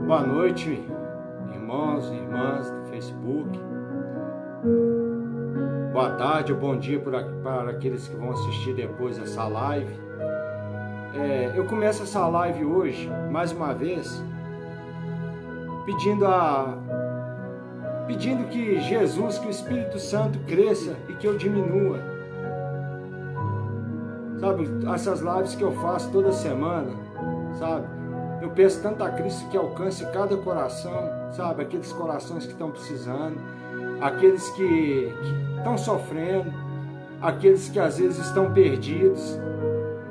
Boa noite, irmãos e irmãs do Facebook. Boa tarde ou bom dia para aqueles que vão assistir depois essa live. Eu começo essa live hoje, mais uma vez, pedindo que Jesus, que o Espírito Santo cresça e que eu diminua. Sabe, essas lives que eu faço toda semana, sabe? Eu peço tanto a Cristo que alcance cada coração, sabe? Aqueles corações que estão precisando, aqueles que estão sofrendo, aqueles que às vezes estão perdidos,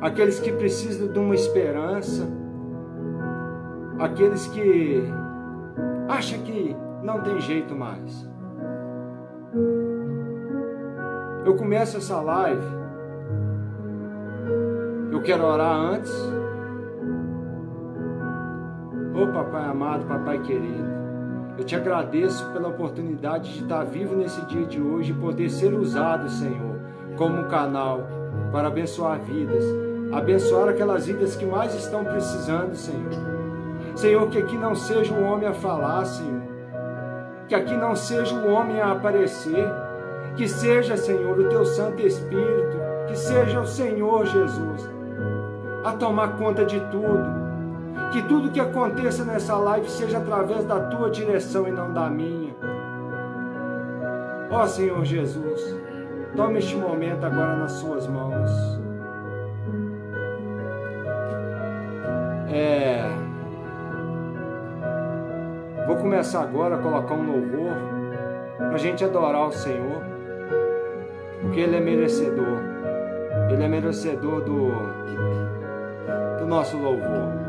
aqueles que precisam de uma esperança, aqueles que acham que não tem jeito mais. Eu começo essa live, eu quero orar antes. Ô Papai amado, Papai querido, eu te agradeço pela oportunidade de estar vivo nesse dia de hoje e poder ser usado, Senhor, como um canal para abençoar vidas, abençoar aquelas vidas que mais estão precisando, Senhor. Senhor, que aqui não seja o homem a falar, Senhor, que aqui não seja o homem a aparecer, que seja, Senhor, o Teu Santo Espírito, que seja o Senhor Jesus a tomar conta de tudo. Que tudo que aconteça nessa live seja através da Tua direção e não da minha. Ó Senhor Jesus, tome este momento agora nas Suas mãos. Vou começar agora a colocar um louvor para a gente adorar o Senhor, porque Ele é merecedor. Ele é merecedor do nosso louvor.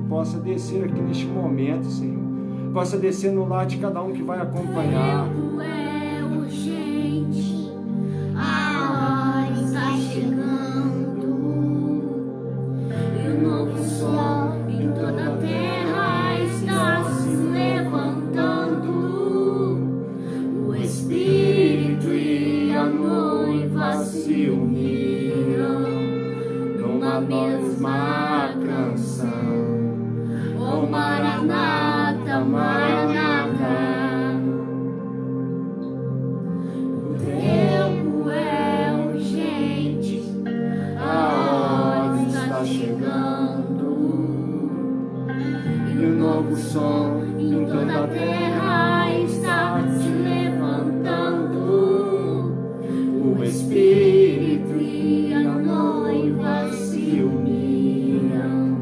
Possa descer aqui neste momento, Senhor. Possa descer no lar de cada um que vai acompanhar. O tempo é urgente, a hora está chegando, e o novo sol em toda a terra está se levantando. O Espírito e a noiva se uniram numa mesma canção. Oh, Maranata, Maranata. O tempo é urgente, a hora está chegando, e o novo som em toda a terra está se levantando. O Espírito e a noiva se uniram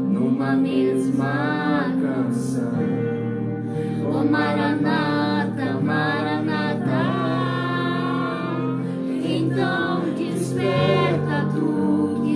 numa mesma canção. Oh, Maranata, Maranata. Então desperta tu que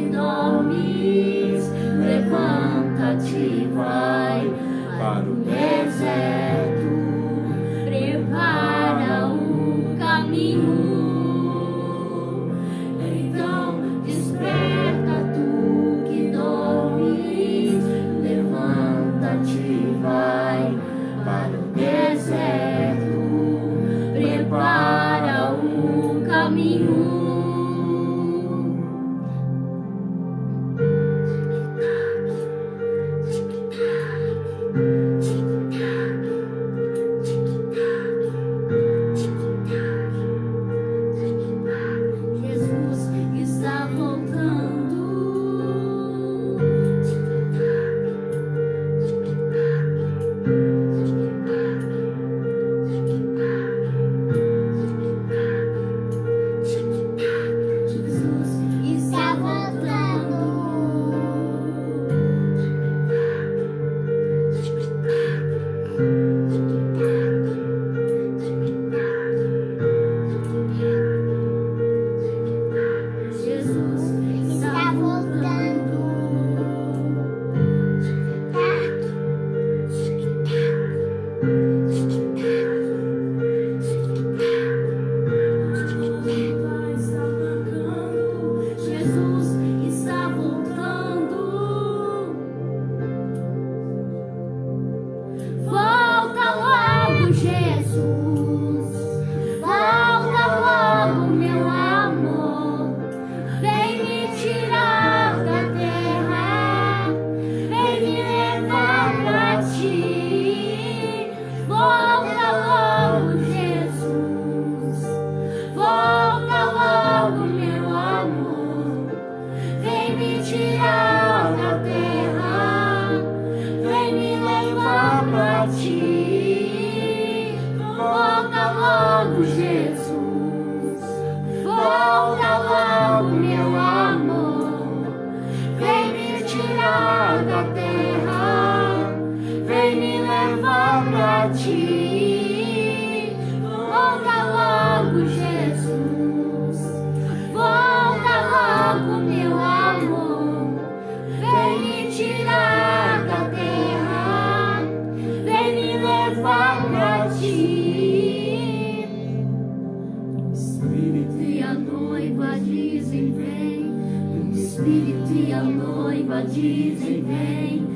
Espírito e a noiva dizem vem.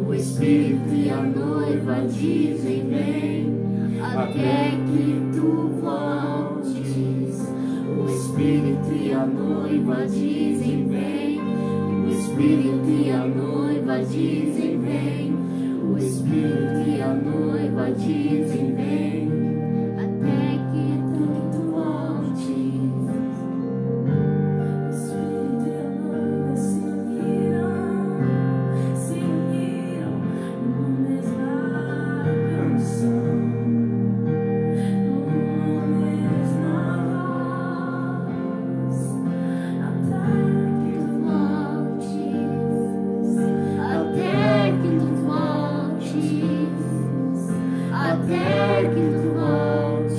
O Espírito e a noiva dizem vem. Até que tu voltes. O Espírito e a noiva dizem vem. O Espírito e a noiva dizem vem. O Espírito e a noiva dizem vem. Até que tu voltes. O Espírito e a noiva se uniram numa mesma canção, numa mesma voz. Até que tu voltes. Até que tu voltes. Até que tu voltes.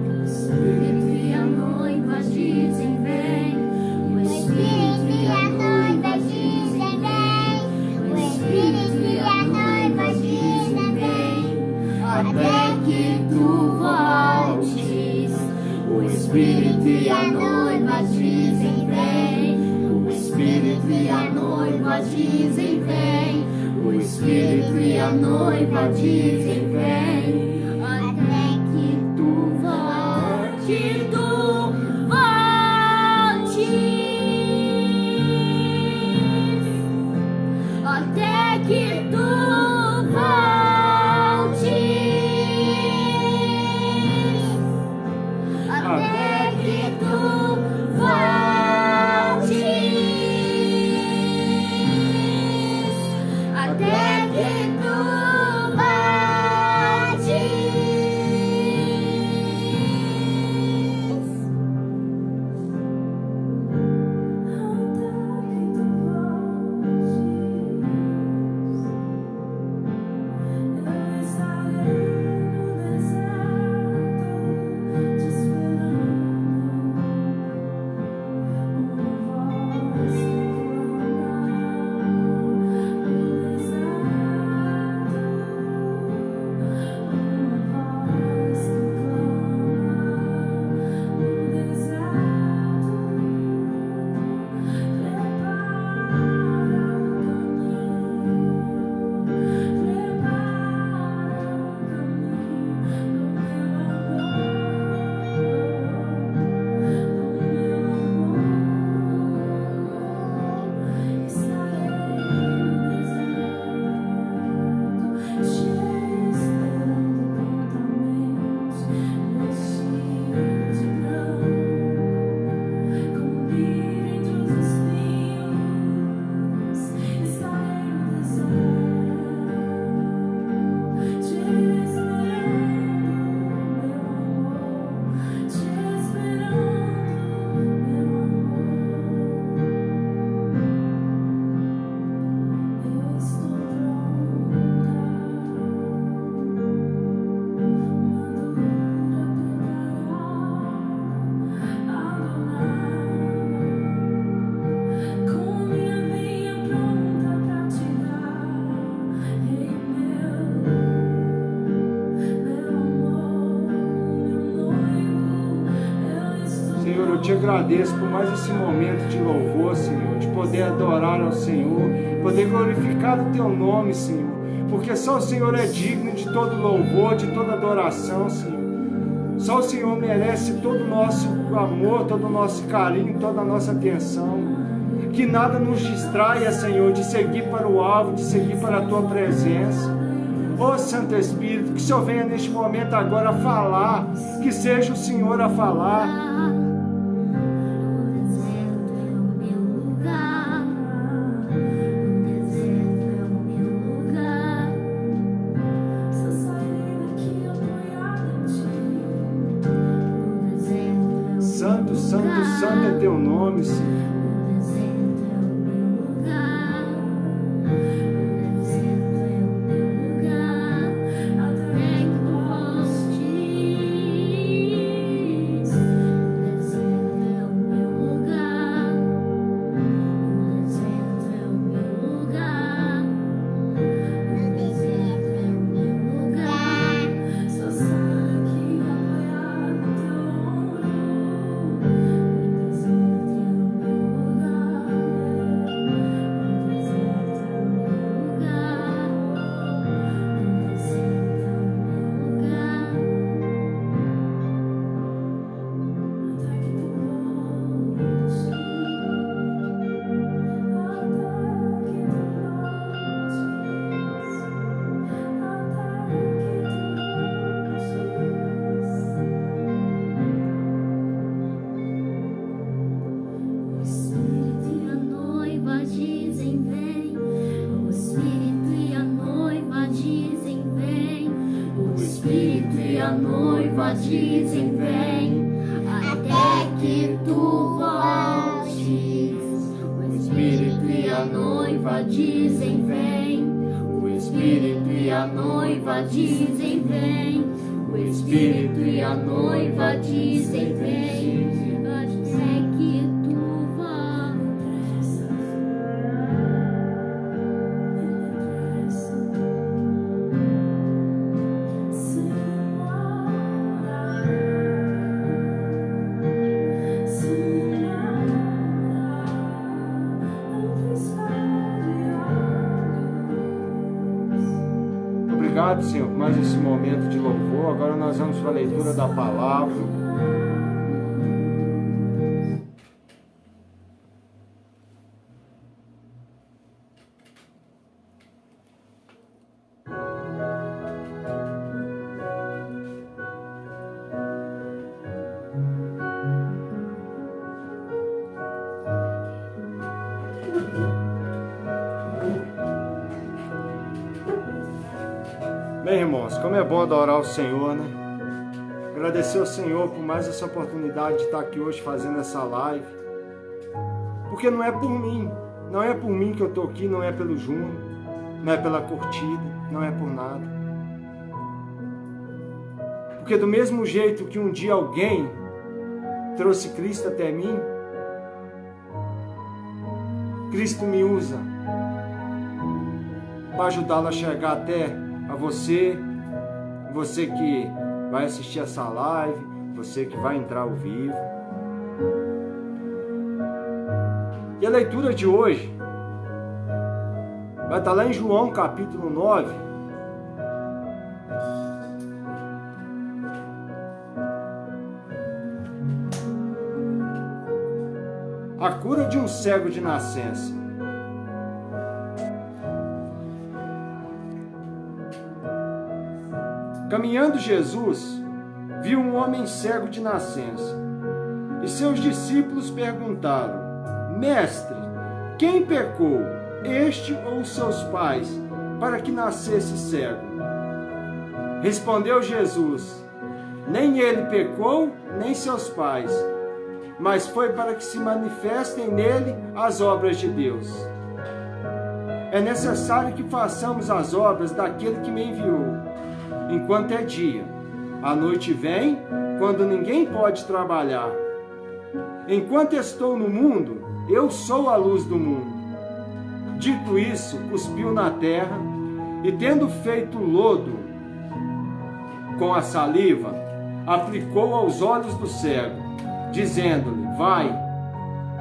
O Espírito e a noiva dizem vem. O Espírito e a noiva dizem vem. O Espírito e a noiva dizem vem. Até que tu voltes. O Espírito e a noiva dizem vem. O Espírito e a noiva dizem vem. O Espírito e a noiva dizem vem. Até que tu voltes. Até que tu voltes. Até que tu voltes. Até que tu eu te agradeço por mais esse momento de louvor, Senhor, de poder adorar ao Senhor, poder glorificar o Teu nome, Senhor, porque só o Senhor é digno de todo louvor, de toda adoração, Senhor. Só o Senhor merece todo o nosso amor, todo o nosso carinho, toda a nossa atenção. Que nada nos distraia, Senhor, de seguir para o alvo, de seguir para a Tua presença. Ó Santo Espírito, que o Senhor venha neste momento agora falar, que seja o Senhor a falar. Santo, Santo, Santo é Teu nome, Senhor. noiva dizem vem, até que tu voltes. O Espírito e a noiva dizem vem, o Espírito e a noiva dizem vem, o Espírito e a noiva dizem vem, até que tu voltes. Obrigado, Senhor, por mais esse momento de louvor. Agora nós vamos para a leitura da palavra. Bem, irmãos, como é bom adorar o Senhor, né? Agradecer ao Senhor por mais essa oportunidade de estar aqui hoje fazendo essa live. Porque não é por mim, não é por mim que eu estou aqui, não é pelo Júnior, não é pela curtida, não é por nada. Porque do mesmo jeito que um dia alguém trouxe Cristo até mim, Cristo me usa para ajudá-lo a chegar até a você que vai assistir essa live, você que vai entrar ao vivo. E a leitura de hoje vai estar lá em João capítulo 9. A cura de um cego de nascença. Caminhando Jesus, viu um homem cego de nascença. E seus discípulos perguntaram: Mestre, quem pecou, este ou os seus pais, para que nascesse cego? Respondeu Jesus: Nem ele pecou, nem seus pais, mas foi para que se manifestem nele as obras de Deus. É necessário que façamos as obras daquele que me enviou, enquanto é dia. A noite vem, quando ninguém pode trabalhar. Enquanto estou no mundo, eu sou a luz do mundo. Dito isso, cuspiu na terra, e tendo feito lodo com a saliva, aplicou aos olhos do cego, dizendo-lhe: Vai,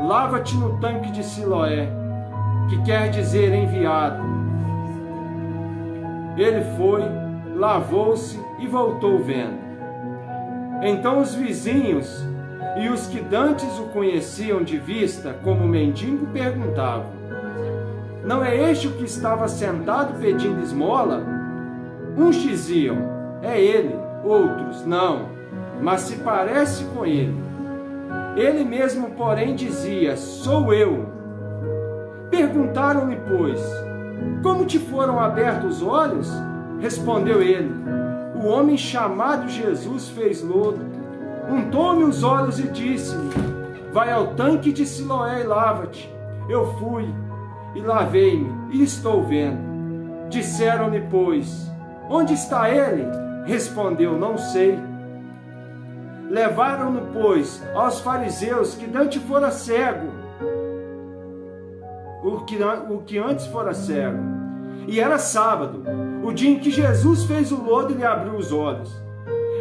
lava-te no tanque de Siloé, que quer dizer enviado. Ele foi, lavou-se e voltou vendo. Então os vizinhos e os que dantes o conheciam de vista como mendigo perguntavam: Não é este o que estava sentado pedindo esmola? Uns diziam: É ele. Outros: Não, mas se parece com ele. Ele mesmo, porém, dizia: Sou eu. Perguntaram-lhe, pois: Como te foram abertos os olhos? Respondeu ele: O homem chamado Jesus fez lodo, untou-me os olhos e disse-me: Vai ao tanque de Siloé e lava-te. Eu fui e lavei-me e estou vendo. Disseram-lhe, pois: Onde está ele? Respondeu: Não sei. Levaram-no, pois, aos fariseus, que dante fora cego, o que antes fora cego. E era sábado, o dia em que Jesus fez o lodo e lhe abriu os olhos.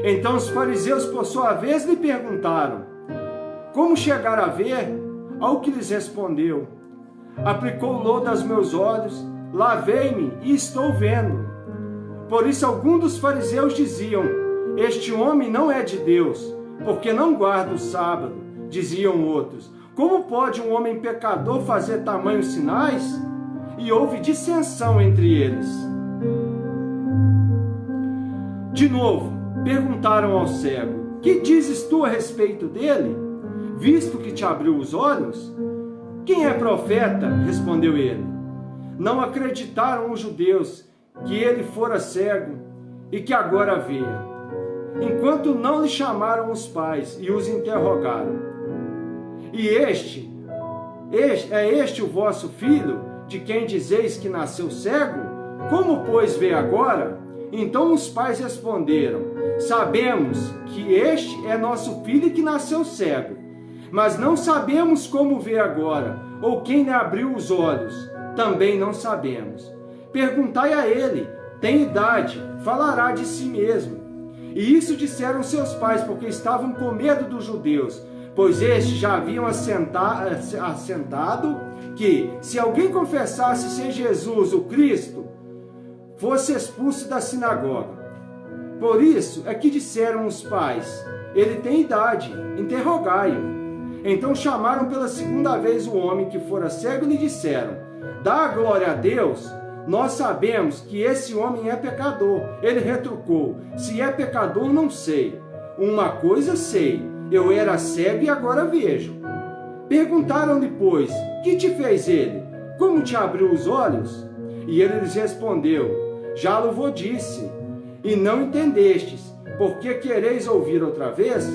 Então os fariseus, por sua vez, lhe perguntaram: Como chegar a ver? Ao que lhes respondeu: Aplicou o lodo aos meus olhos, lavei-me e estou vendo. Por isso alguns dos fariseus diziam: Este homem não é de Deus, porque não guarda o sábado. Diziam outros: Como pode um homem pecador fazer tamanhos sinais? E houve dissensão entre eles. De novo, perguntaram ao cego: Que dizes tu a respeito dele, visto que te abriu os olhos? Quem é profeta? Respondeu ele. Não acreditaram os judeus que ele fora cego e que agora vê. enquanto não lhe chamaram os pais e os interrogaram. E é este o vosso filho, de quem dizeis que nasceu cego? Como, pois, vê agora? Então os pais responderam: sabemos que este é nosso filho que nasceu cego, mas não sabemos como vê agora, ou quem lhe abriu os olhos, também não sabemos. Perguntai a ele, tem idade, falará de si mesmo. E isso disseram seus pais, porque estavam com medo dos judeus, pois estes já haviam assentado que, se alguém confessasse ser Jesus o Cristo, fosse expulso da sinagoga. Por isso é que disseram os pais: ele tem idade, interrogai-o. Então chamaram pela segunda vez o homem que fora cego e lhe disseram: dá glória a Deus, nós sabemos que esse homem é pecador. Ele retrucou: se é pecador, não sei. Uma coisa sei, eu era cego e agora vejo. Perguntaram-lhe, pois, que te fez ele? Como te abriu os olhos? E ele lhes respondeu: já vos disse, e não entendestes. Por que quereis ouvir outra vez?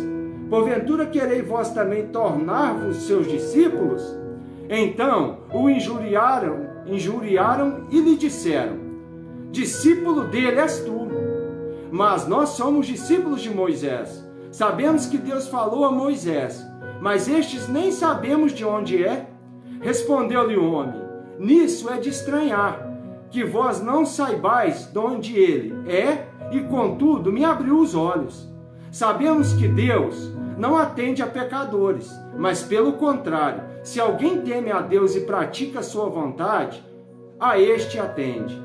Porventura quereis vós também tornar-vos seus discípulos? Então o injuriaram e lhe disseram: discípulo dele és tu, mas nós somos discípulos de Moisés. Sabemos que Deus falou a Moisés, mas estes nem sabemos de onde é. Respondeu-lhe o homem: nisso é de estranhar, que vós não saibais de onde ele é, e contudo me abriu os olhos. Sabemos que Deus não atende a pecadores, mas pelo contrário, se alguém teme a Deus e pratica a sua vontade, a este atende.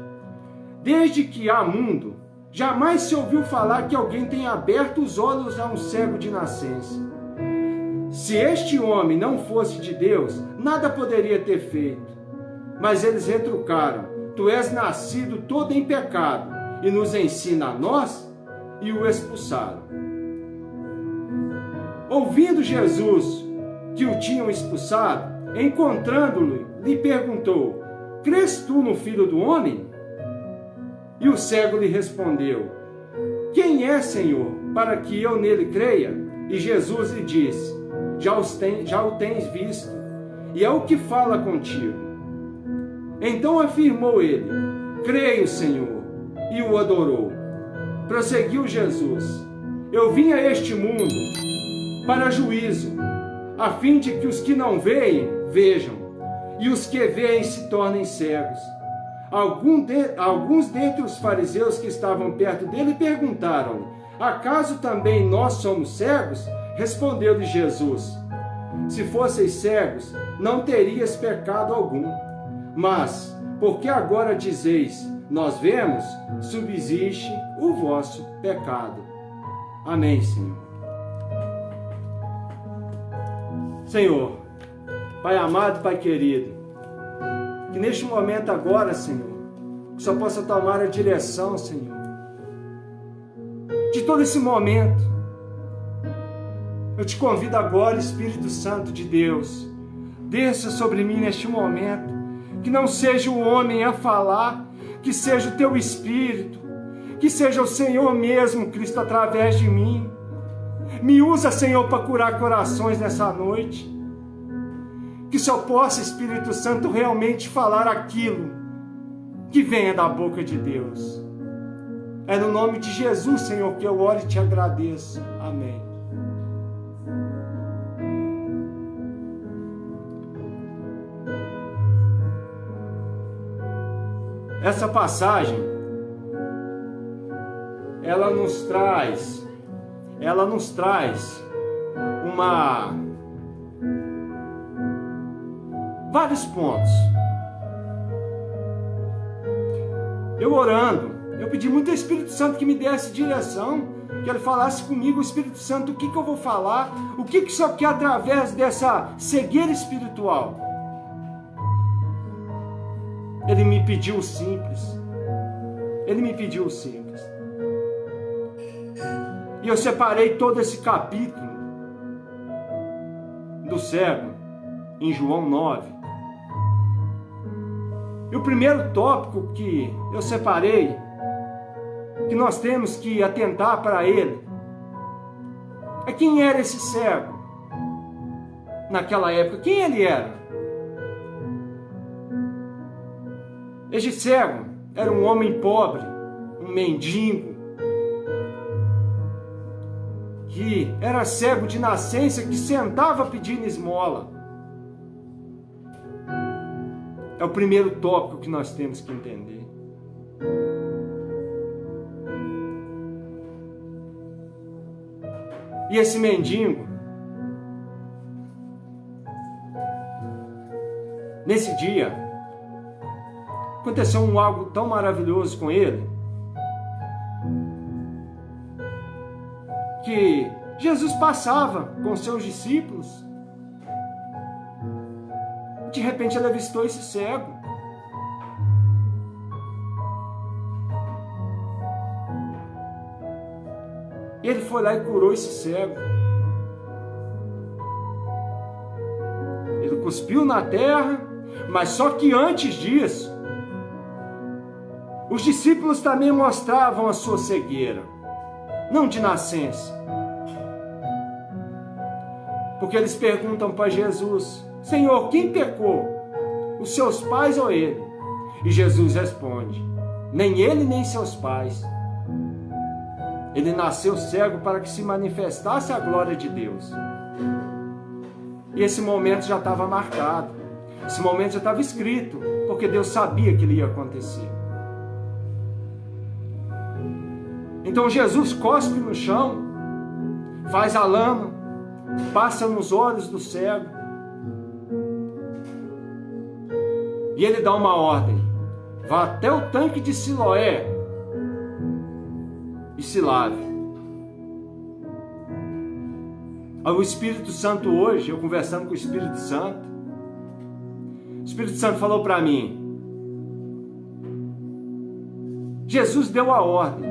Desde que há mundo, jamais se ouviu falar que alguém tenha aberto os olhos a um cego de nascença. Se este homem não fosse de Deus, nada poderia ter feito. Mas eles retrucaram: tu és nascido todo em pecado, e nos ensina a nós? E o expulsaram. Ouvindo Jesus que o tinham expulsado, encontrando-lhe, lhe perguntou: crês tu no Filho do Homem? E o cego lhe respondeu: quem é, Senhor, para que eu nele creia? E Jesus lhe disse: já o tens visto, e é o que fala contigo. Então afirmou ele: creio, Senhor, e o adorou. Prosseguiu Jesus: eu vim a este mundo para juízo, a fim de que os que não veem, vejam, e os que veem se tornem cegos. Alguns dentre os fariseus que estavam perto dele perguntaram-lhe: acaso também nós somos cegos? Respondeu-lhe Jesus: se fosseis cegos, não terias pecado algum. Mas, porque agora dizeis, nós vemos, subsiste o vosso pecado. Amém, Senhor. Senhor, Pai amado, Pai querido, que neste momento agora, Senhor, que só possa tomar a direção, Senhor, de todo esse momento. Eu te convido agora, Espírito Santo de Deus, desça sobre mim neste momento, que não seja o homem a falar, que seja o teu Espírito, que seja o Senhor mesmo, Cristo, através de mim. Me usa, Senhor, para curar corações nessa noite. Que só possa, Espírito Santo, realmente falar aquilo que venha da boca de Deus. É no nome de Jesus, Senhor, que eu oro e te agradeço. Amém. Essa passagem, ela nos traz vários pontos. Eu orando, eu pedi muito ao Espírito Santo que me desse direção, que ele falasse comigo: Espírito Santo, o que eu vou falar? O que o Senhor quer através dessa cegueira espiritual? Ele me pediu o simples. Ele me pediu o simples. E eu separei todo esse capítulo do cego em João 9. E o primeiro tópico que eu separei, que nós temos que atentar para ele, Mas quem era esse cego? Naquela época, quem ele era? Este cego era um homem pobre, um mendigo, que era cego de nascença, que sentava pedindo esmola. É o primeiro tópico que nós temos que entender. E esse mendigo, nesse dia, aconteceu algo tão maravilhoso com ele, que Jesus passava com seus discípulos, de repente ele avistou esse cego. E ele foi lá e curou esse cego. Ele cuspiu na terra, mas só que antes disso, os discípulos também mostravam a sua cegueira, não de nascença. Porque eles perguntam para Jesus: Senhor, quem pecou? Os seus pais ou ele? E Jesus responde: nem ele nem seus pais. Ele nasceu cego para que se manifestasse a glória de Deus. E esse momento já estava marcado. Esse momento já estava escrito, porque Deus sabia que ele ia acontecer. Então Jesus cospe no chão, faz a lama, passa nos olhos do cego, e ele dá uma ordem: vá até o tanque de Siloé e se lave. O Espírito Santo hoje, eu conversando com o Espírito Santo, o Espírito Santo falou para mim: Jesus deu a ordem,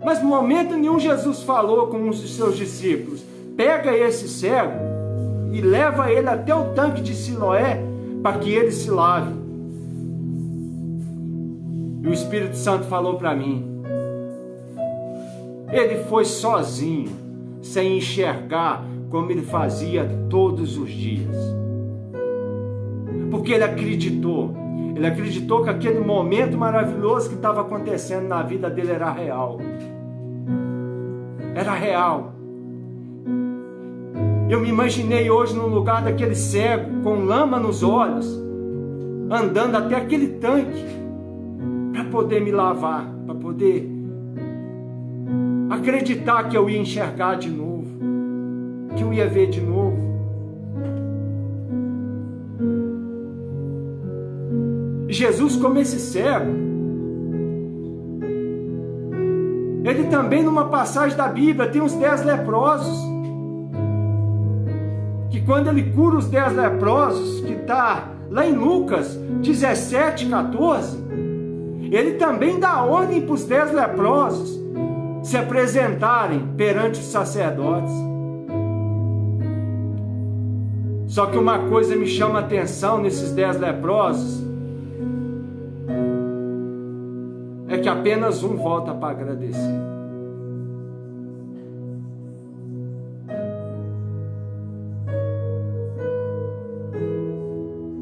mas no momento nenhum Jesus falou com um dos seus discípulos: pega esse cego e leva ele até o tanque de Siloé para que ele se lave. E o Espírito Santo falou para mim: ele foi sozinho, sem enxergar, como ele fazia todos os dias. Porque ele acreditou que aquele momento maravilhoso que estava acontecendo na vida dele era real. Era real. Eu me imaginei hoje no lugar daquele cego, com lama nos olhos, andando até aquele tanque, para poder me lavar, para poder acreditar que eu ia enxergar de novo, que eu ia ver de novo. Jesus, como esse cego, ele também, numa passagem da Bíblia, tem os 10 leprosos, que quando ele cura os 10 leprosos, que está lá em Lucas 17:14, ele também dá ordem para os 10 leprosos se apresentarem perante os sacerdotes. Só que uma coisa me chama a atenção nesses 10 leprosos, é que apenas um volta para agradecer.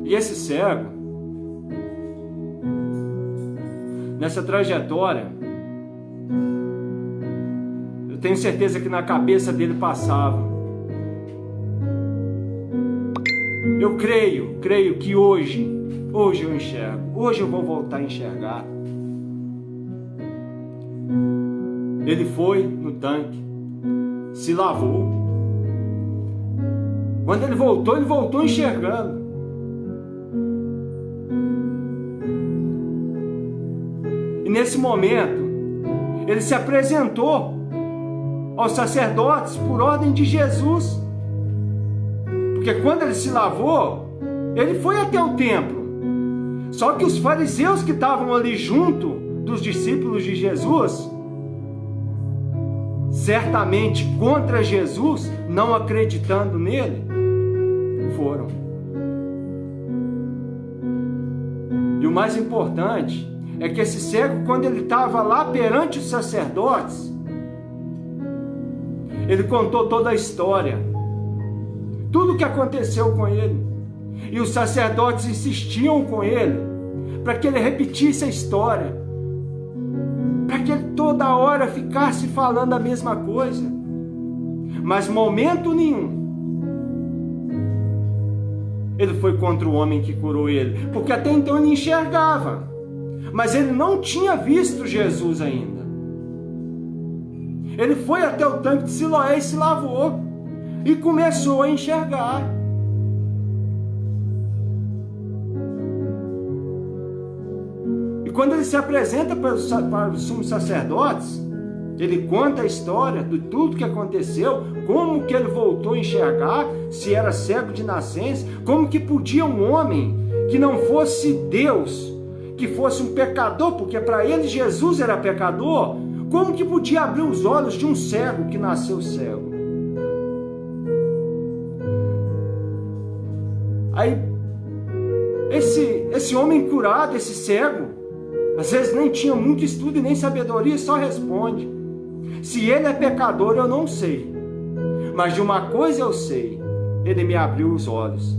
E esse cego, nessa trajetória, eu tenho certeza que na cabeça dele passava: eu creio que hoje eu enxergo, hoje eu vou voltar a enxergar. Ele foi no tanque, se lavou. Quando ele voltou enxergando. E nesse momento, ele se apresentou aos sacerdotes por ordem de Jesus. Porque quando ele se lavou, ele foi até o templo. Só que os fariseus que estavam ali junto dos discípulos de Jesus, certamente contra Jesus, não acreditando nele, foram. E o mais importante é que esse cego, quando ele estava lá perante os sacerdotes, Ele contou toda a história, tudo o que aconteceu com ele. E os sacerdotes insistiam com ele para que ele repetisse a história, para que ele toda hora ficasse falando a mesma coisa. Mas momento nenhum ele foi contra o homem que curou ele, porque até então ele enxergava, mas ele não tinha visto Jesus ainda. Ele foi até o tanque de Siloé e se lavou, e começou a enxergar. E quando ele se apresenta para os sumos sacerdotes, ele conta a história de tudo que aconteceu, como que ele voltou a enxergar, se era cego de nascença, como que podia um homem que não fosse Deus, que fosse um pecador, porque para ele Jesus era pecador, como que podia abrir os olhos de um cego que nasceu cego? Aí, esse homem curado, esse cego, às vezes nem tinha muito estudo e nem sabedoria, só responde: se ele é pecador, eu não sei, mas de uma coisa eu sei, ele me abriu os olhos.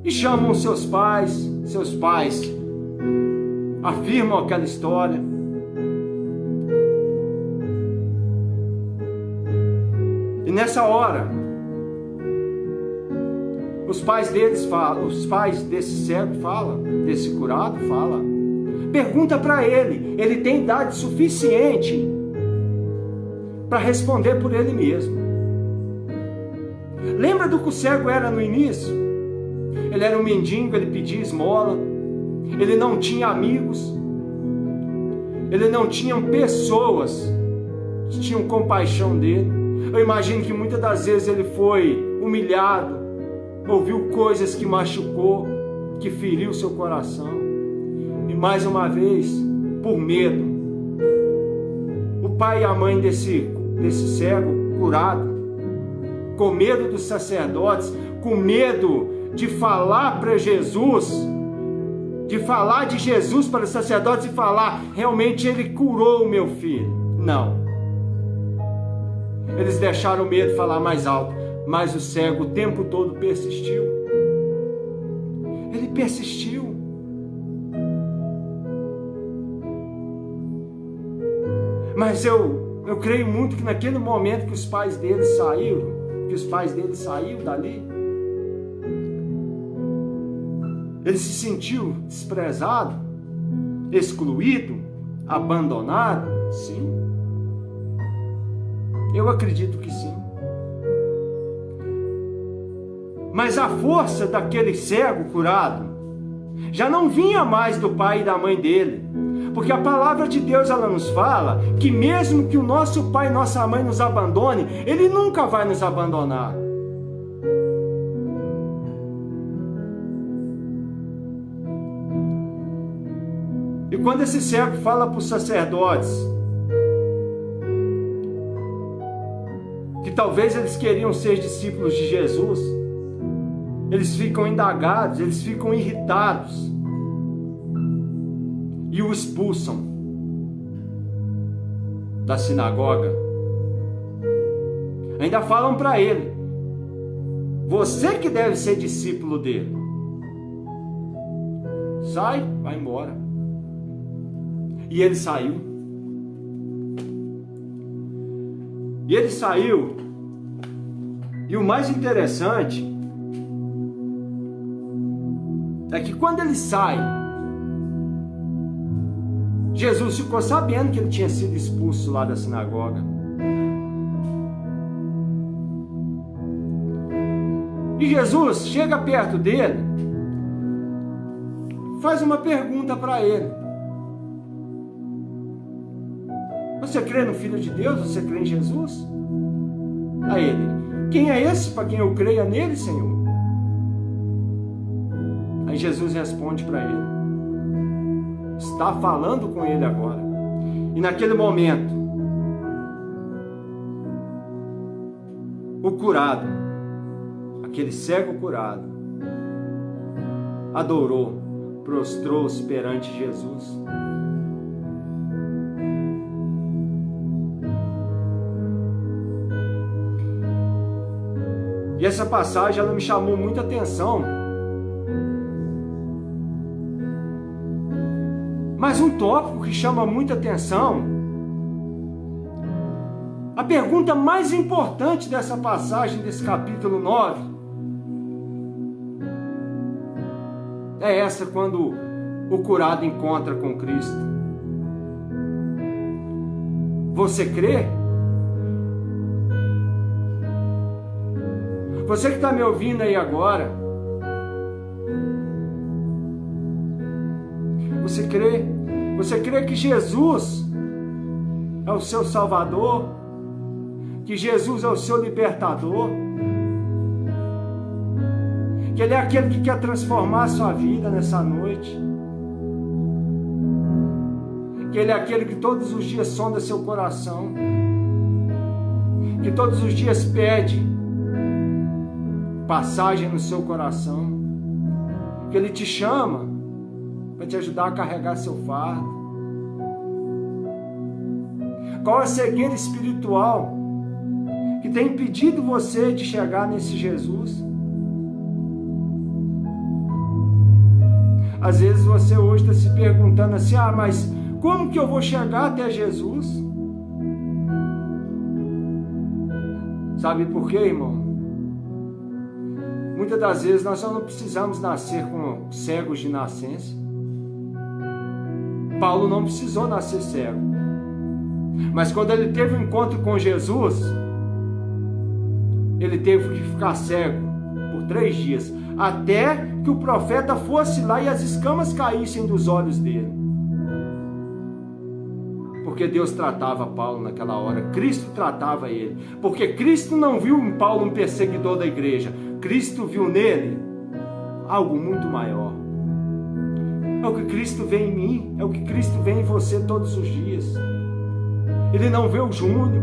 E chamam seus pais afirmam aquela história. E nessa hora, os pais desse cego falam, desse curado falam, pergunta para ele tem idade suficiente para responder por ele mesmo. Lembra do que o cego era no início? Ele era um mendigo, ele pedia esmola, ele não tinha amigos, ele não tinha pessoas que tinham compaixão dele. Eu imagino que muitas das vezes ele foi humilhado, ouviu coisas que machucou, que feriu seu coração. E mais uma vez, por medo, o pai e a mãe desse cego curado, com medo dos sacerdotes, com medo de falar para Jesus, de falar de Jesus para os sacerdotes e falar: realmente ele curou o meu filho. Não. Eles deixaram o medo falar mais alto, mas o cego o tempo todo persistiu. Ele persistiu. Mas eu creio muito que naquele momento que os pais dele saíram dali, ele se sentiu desprezado, excluído, abandonado. Sim. Eu acredito que sim. Mas a força daquele cego curado já não vinha mais do pai e da mãe dele. Porque a palavra de Deus, ela nos fala que mesmo que o nosso pai e nossa mãe nos abandone, ele nunca vai nos abandonar. E quando esse cego fala para os sacerdotes que talvez eles queriam ser discípulos de Jesus, eles ficam indagados, eles ficam irritados e o expulsam da sinagoga. Ainda falam para ele: você que deve ser discípulo dele. Sai, vai embora. E ele saiu. E ele saiu. E o mais interessante é que quando ele sai, Jesus ficou sabendo que ele tinha sido expulso lá da sinagoga. E Jesus chega perto dele, faz uma pergunta para ele: você crê no Filho de Deus? Você crê em Jesus? A ele: quem é esse para quem eu creia nele, Senhor? Aí Jesus responde para ele: está falando com ele agora. E naquele momento, o curado, aquele cego curado, adorou, prostrou-se perante Jesus. E essa passagem ela me chamou muita atenção. Mas um tópico que chama muita atenção, a pergunta mais importante dessa passagem, desse capítulo 9, é essa: quando o curado encontra com Cristo. Você crê? Você que está me ouvindo aí agora, você crê? Você crê que Jesus é o seu Salvador? Que Jesus é o seu libertador? Que Ele é aquele que quer transformar a sua vida nessa noite? Que Ele é aquele que todos os dias sonda seu coração? Que todos os dias pede passagem no seu coração? Que Ele te chama para te ajudar a carregar seu fardo? Qual a cegueira espiritual que tem impedido você de chegar nesse Jesus? Às vezes você hoje está se perguntando assim: mas como que eu vou chegar até Jesus? Sabe por quê, irmão? Muitas das vezes nós só não precisamos nascer com cegos de nascença. Paulo não precisou nascer cego. Mas quando ele teve um encontro com Jesus, ele teve que ficar cego por 3 dias, até que o profeta fosse lá e as escamas caíssem dos olhos dele. Porque Deus tratava Paulo naquela hora, Cristo tratava ele. Porque Cristo não viu em Paulo um perseguidor da igreja, Cristo viu nele algo muito maior. É o que Cristo vê em mim, é o que Cristo vê em você todos os dias. Ele não vê o Júnior,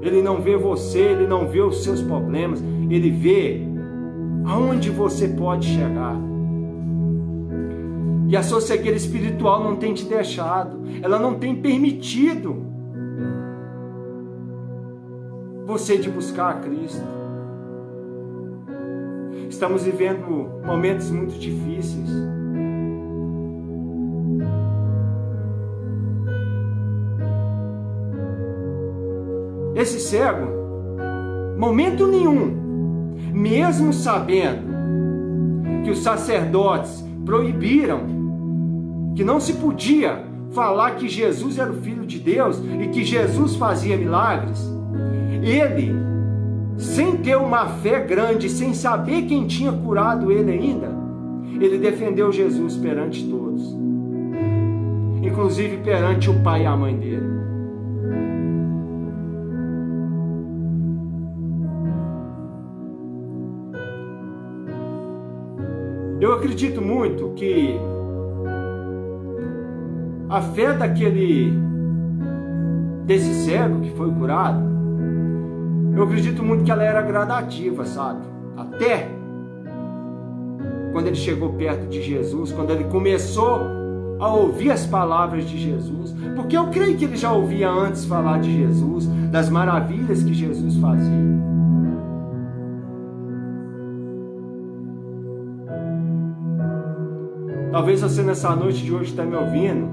Ele não vê você, Ele não vê os seus problemas, Ele vê aonde você pode chegar. E a sua cegueira espiritual não tem te deixado, ela não tem permitido você de buscar a Cristo. Estamos vivendo momentos muito difíceis. Esse cego, momento nenhum, mesmo sabendo que os sacerdotes proibiram, que não se podia falar que Jesus era o Filho de Deus e que Jesus fazia milagres, ele, sem ter uma fé grande, sem saber quem tinha curado ele ainda, ele defendeu Jesus perante todos, inclusive perante o pai e a mãe dele. Eu acredito muito que a fé desse cego que foi curado, eu acredito muito que ela era gradativa, sabe? Até quando ele chegou perto de Jesus, quando ele começou a ouvir as palavras de Jesus, porque eu creio que ele já ouvia antes falar de Jesus, das maravilhas que Jesus fazia. Talvez você nessa noite de hoje está me ouvindo,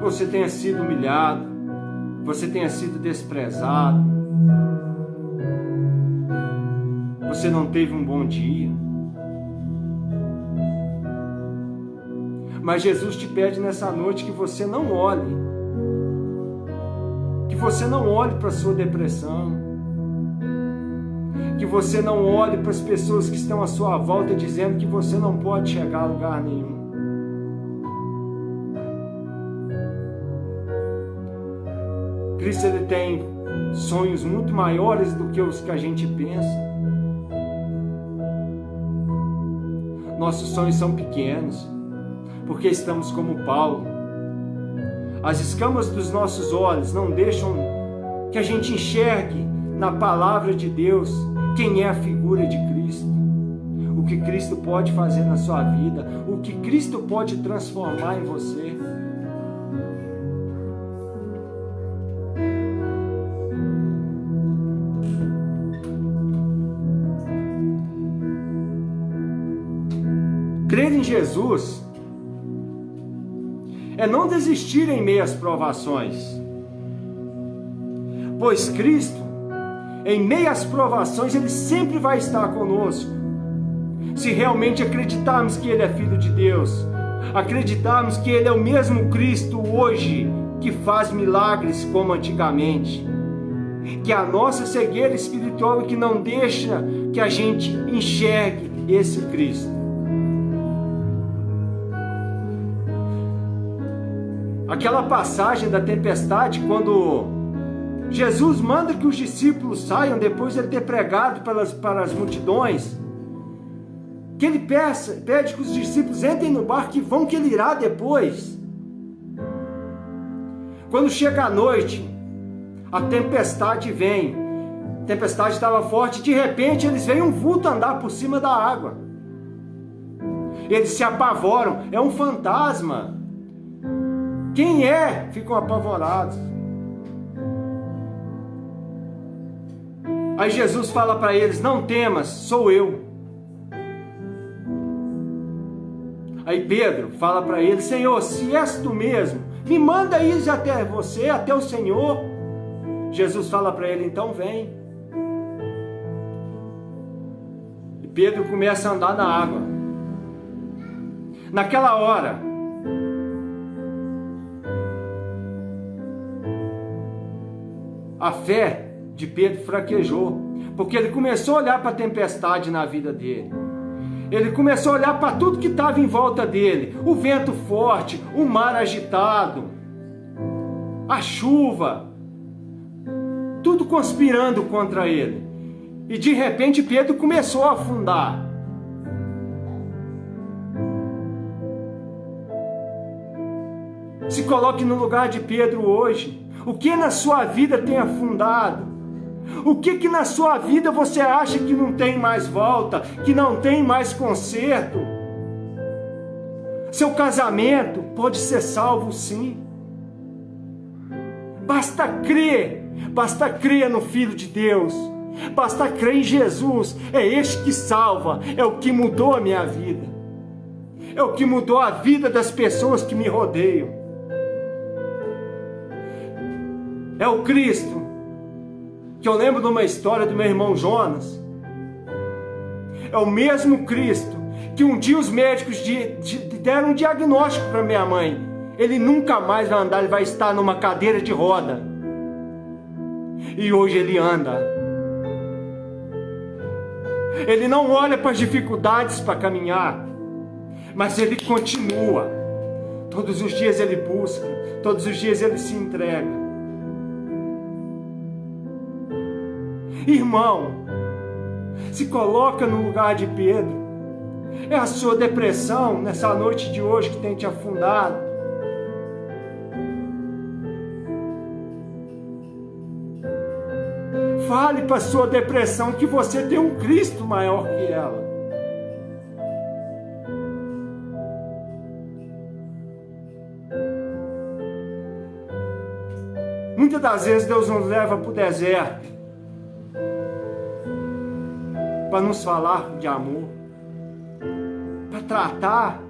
você tenha sido humilhado, você tenha sido desprezado, você não teve um bom dia, mas Jesus te pede nessa noite que você não olhe para a sua depressão, que você não olhe para as pessoas que estão à sua volta dizendo que você não pode chegar a lugar nenhum. Cristo, ele tem sonhos muito maiores do que os que a gente pensa. Nossos sonhos são pequenos, porque estamos como Paulo. As escamas dos nossos olhos não deixam que a gente enxergue na palavra de Deus quem é a figura de Cristo, o que Cristo pode fazer na sua vida, o que Cristo pode transformar em você. Crer em Jesus é não desistir em meio às provações, pois Cristo, em meio às provações, Ele sempre vai estar conosco. Se realmente acreditarmos que Ele é Filho de Deus, acreditarmos que Ele é o mesmo Cristo hoje, que faz milagres como antigamente, que a nossa cegueira espiritual é que não deixa que a gente enxergue esse Cristo. Aquela passagem da tempestade, quando Jesus manda que os discípulos saiam depois de ele ter pregado para as multidões, que ele pede que os discípulos entrem no barco e vão, que ele irá depois. Quando chega a noite, a tempestade vem. A tempestade estava forte, de repente eles veem um vulto andar por cima da água. Eles se apavoram, é um fantasma. Quem é? Ficam apavorados. Aí Jesus fala para eles: não temas, sou eu. Aí Pedro fala para ele: Senhor, se és tu mesmo, me manda ir até você, até o Senhor. Jesus fala para ele: então vem. E Pedro começa a andar na água. Naquela hora, a fé de Pedro fraquejou, porque ele começou a olhar para a tempestade na vida dele. Ele começou a olhar para tudo que estava em volta dele, o vento forte, o mar agitado, a chuva, tudo conspirando contra ele. E de repente Pedro começou a afundar. Se coloque no lugar de Pedro hoje. O que na sua vida tem afundado? O que na sua vida você acha que não tem mais volta, que não tem mais conserto? Seu casamento pode ser salvo, sim. Basta crer no Filho de Deus, basta crer em Jesus. É este que salva, é o que mudou a minha vida, é o que mudou a vida das pessoas que me rodeiam. É o Cristo, que eu lembro de uma história do meu irmão Jonas. É o mesmo Cristo que um dia os médicos deram um diagnóstico para minha mãe: ele nunca mais vai andar, ele vai estar numa cadeira de roda. E hoje ele anda. Ele não olha para as dificuldades para caminhar, mas ele continua. Todos os dias ele busca, todos os dias ele se entrega. Irmão, se coloca no lugar de Pedro. É a sua depressão nessa noite de hoje que tem te afundado. Fale para a sua depressão que você tem um Cristo maior que ela. Muitas das vezes Deus nos leva para o deserto para nos falar de amor, para tratar.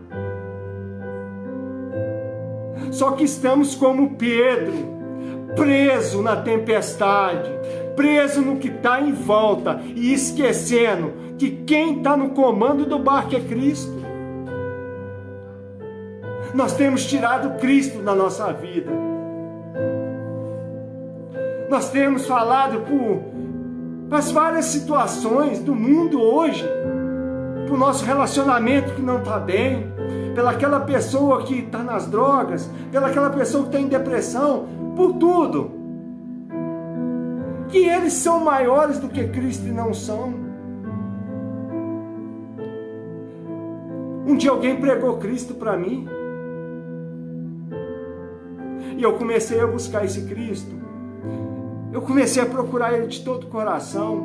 Só que estamos como Pedro, preso na tempestade, preso no que está em volta e esquecendo que quem está no comando do barco é Cristo. Nós temos tirado Cristo da nossa vida. Nós temos falado para as várias situações do mundo hoje, para o nosso relacionamento que não está bem, pelaquela pessoa que está nas drogas, pelaquela pessoa que está em depressão, por tudo. Que eles são maiores do que Cristo e não são. Um dia alguém pregou Cristo para mim, e eu comecei a buscar esse Cristo. Eu comecei a procurar Ele de todo o coração.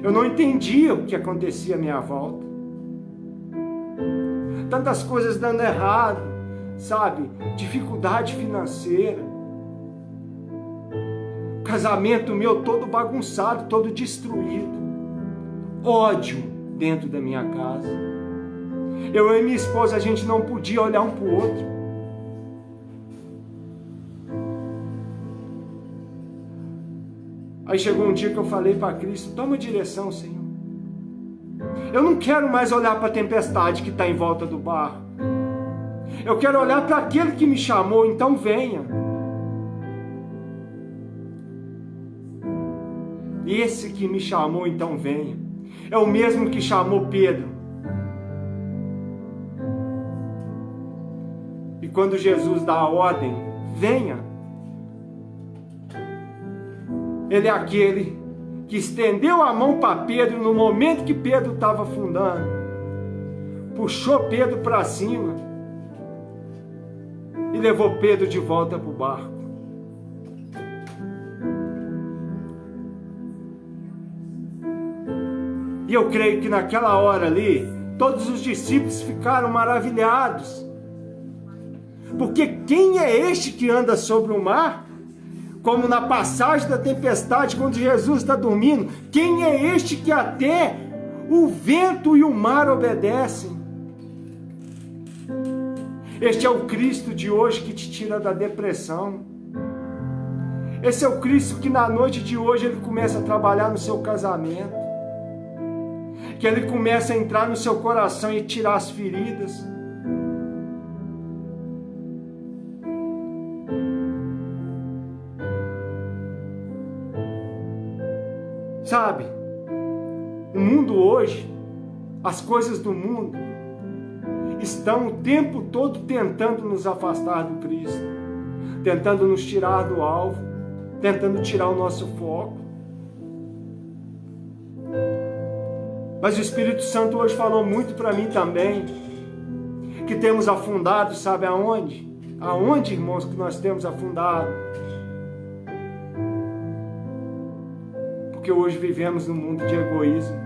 Eu não entendia o que acontecia à minha volta. Tantas coisas dando errado, sabe? Dificuldade financeira. Casamento meu todo bagunçado, todo destruído. Ódio, dentro da minha casa. Eu e minha esposa, a gente não podia olhar um para o outro. Aí chegou um dia que eu falei para Cristo: toma direção, Senhor. Eu não quero mais olhar para a tempestade que está em volta do barco. Eu quero olhar para aquele que me chamou, então venha. Esse que me chamou, então venha. É o mesmo que chamou Pedro. E quando Jesus dá a ordem, venha. Ele é aquele que estendeu a mão para Pedro no momento que Pedro estava afundando. Puxou Pedro para cima e levou Pedro de volta para o barco. E eu creio que naquela hora ali, todos os discípulos ficaram maravilhados. Porque quem é este que anda sobre o mar? Como na passagem da tempestade, quando Jesus está dormindo, quem é este que até o vento e o mar obedecem? Este é o Cristo de hoje que te tira da depressão. Esse é o Cristo que na noite de hoje ele começa a trabalhar no seu casamento. Que ele começa a entrar no seu coração e tirar as feridas. Sabe, o mundo hoje, as coisas do mundo, estão o tempo todo tentando nos afastar do Cristo, tentando nos tirar do alvo, tentando tirar o nosso foco. Mas o Espírito Santo hoje falou muito para mim também, que temos afundado, sabe aonde? Aonde, irmãos, que nós temos afundado? Porque hoje vivemos num mundo de egoísmo.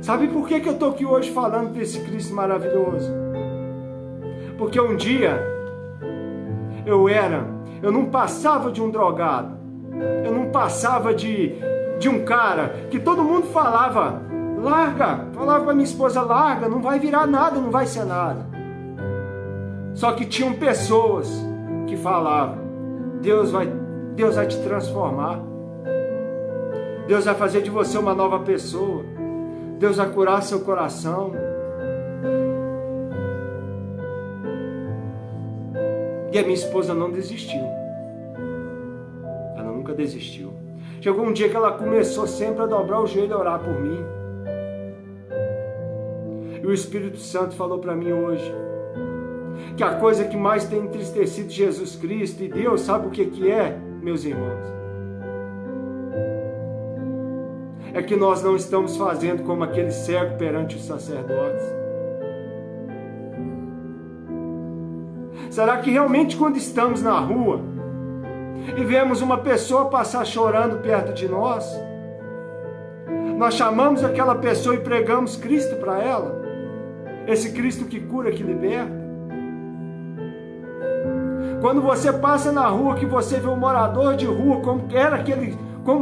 Sabe por que eu estou aqui hoje falando desse Cristo maravilhoso? Porque um dia eu não passava de um drogado, eu não passava de um cara que todo mundo falava para minha esposa: larga, não vai virar nada, não vai ser nada. Só que tinham pessoas que falavam: Deus vai te transformar, Deus vai fazer de você uma nova pessoa, Deus vai curar seu coração. E a minha esposa não desistiu, ela nunca desistiu. Chegou um dia que ela começou sempre a dobrar o joelho e orar por mim. E o Espírito Santo falou para mim hoje que a coisa que mais tem entristecido Jesus Cristo e Deus, sabe o que é, meus irmãos? É que nós não estamos fazendo como aquele cego perante os sacerdotes. Será que realmente quando estamos na rua e vemos uma pessoa passar chorando perto de nós, nós chamamos aquela pessoa e pregamos Cristo para ela? Esse Cristo que cura, que liberta? Quando você passa na rua, que você vê um morador de rua, como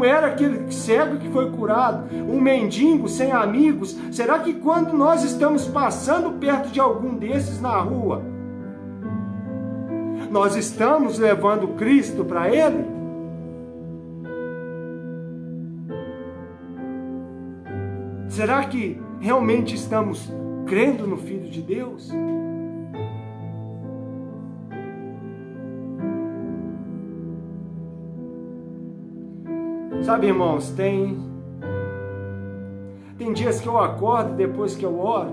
era aquele cego que foi curado, um mendigo sem amigos, será que quando nós estamos passando perto de algum desses na rua, nós estamos levando Cristo para ele? Será que realmente estamos crendo no Filho de Deus? Sabe, irmãos, tem dias que eu acordo depois que eu oro.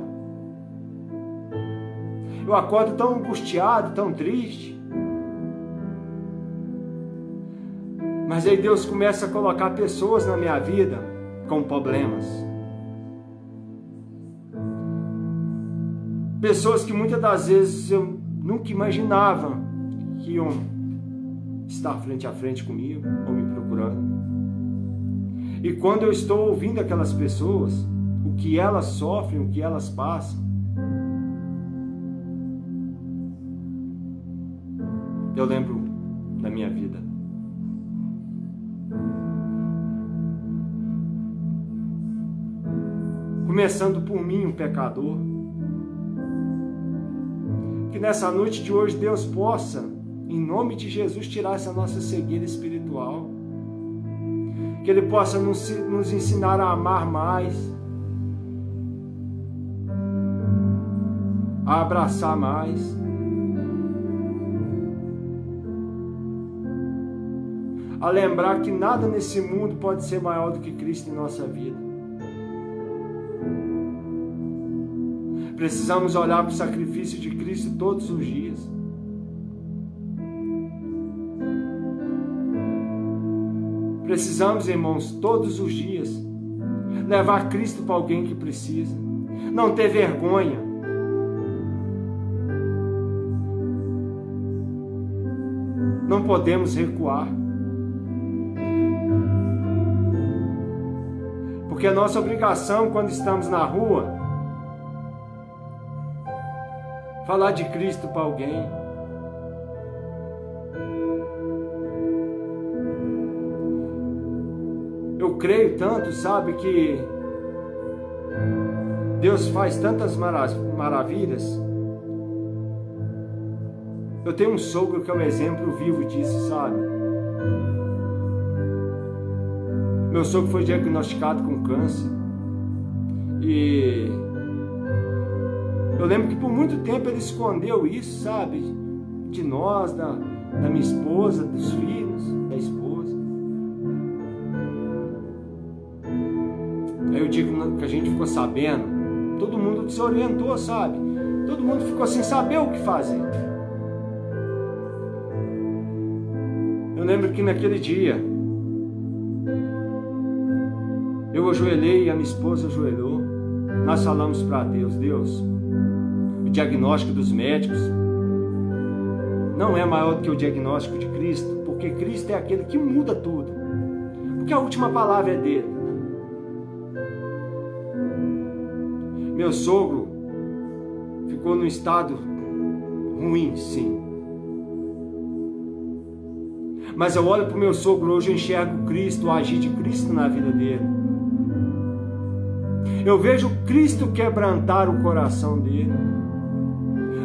Eu acordo tão angustiado, tão triste. Mas aí Deus começa a colocar pessoas na minha vida com problemas. Pessoas que muitas das vezes eu nunca imaginava que iam estar frente a frente comigo ou me procurando. E quando eu estou ouvindo aquelas pessoas, o que elas sofrem, o que elas passam, eu lembro da minha vida. começando por mim, um pecador. Que nessa noite de hoje Deus possa, em nome de Jesus, tirar essa nossa cegueira espiritual. Que Ele possa nos ensinar a amar mais, a abraçar mais, a lembrar que nada nesse mundo pode ser maior do que Cristo em nossa vida. Precisamos olhar para o sacrifício de Cristo todos os dias. Precisamos, irmãos, todos os dias, levar Cristo para alguém que precisa. Não ter vergonha. Não podemos recuar. Porque a nossa obrigação, quando estamos na rua, falar de Cristo para alguém. Eu creio tanto, sabe, que Deus faz tantas maravilhas. Eu tenho um sogro que é um exemplo vivo disso, sabe? Meu sogro foi diagnosticado com câncer. E eu lembro que por muito tempo ele escondeu isso, sabe? De nós, da minha esposa, dos filhos, da esposa. Aí eu digo que a gente ficou sabendo, todo mundo se orientou, sabe? Todo mundo ficou sem saber o que fazer. Eu lembro que naquele dia, eu ajoelhei e a minha esposa ajoelhou. Nós falamos para Deus, Deus, o diagnóstico dos médicos não é maior do que o diagnóstico de Cristo, porque Cristo é aquele que muda tudo. Porque a última palavra é dele. Meu sogro ficou num estado ruim, sim. Mas eu olho para o meu sogro hoje, eu enxergo Cristo, o agir de Cristo na vida dele. Eu vejo Cristo quebrantar o coração dele.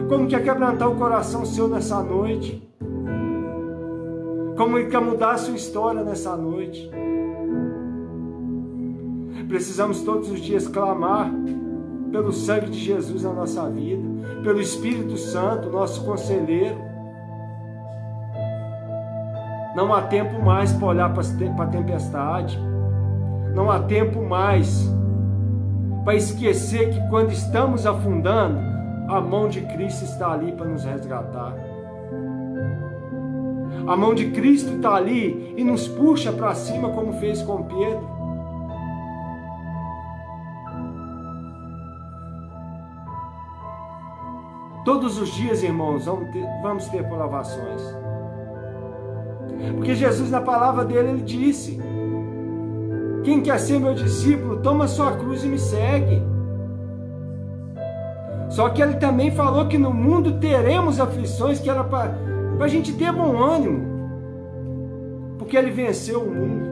Como quer quebrantar o coração seu nessa noite? Como Ele quer mudar a sua história nessa noite? Precisamos todos os dias clamar pelo sangue de Jesus na nossa vida, pelo Espírito Santo, nosso conselheiro. Não há tempo mais para olhar para a tempestade. Não há tempo mais para esquecer que quando estamos afundando, a mão de Cristo está ali para nos resgatar. A mão de Cristo está ali e nos puxa para cima como fez com Pedro. Todos os dias, irmãos, vamos ter provações. Porque Jesus, na palavra dele, ele disse: quem quer ser meu discípulo, toma sua cruz e me segue. Só que ele também falou que no mundo teremos aflições, que era para a gente ter bom ânimo, porque ele venceu o mundo.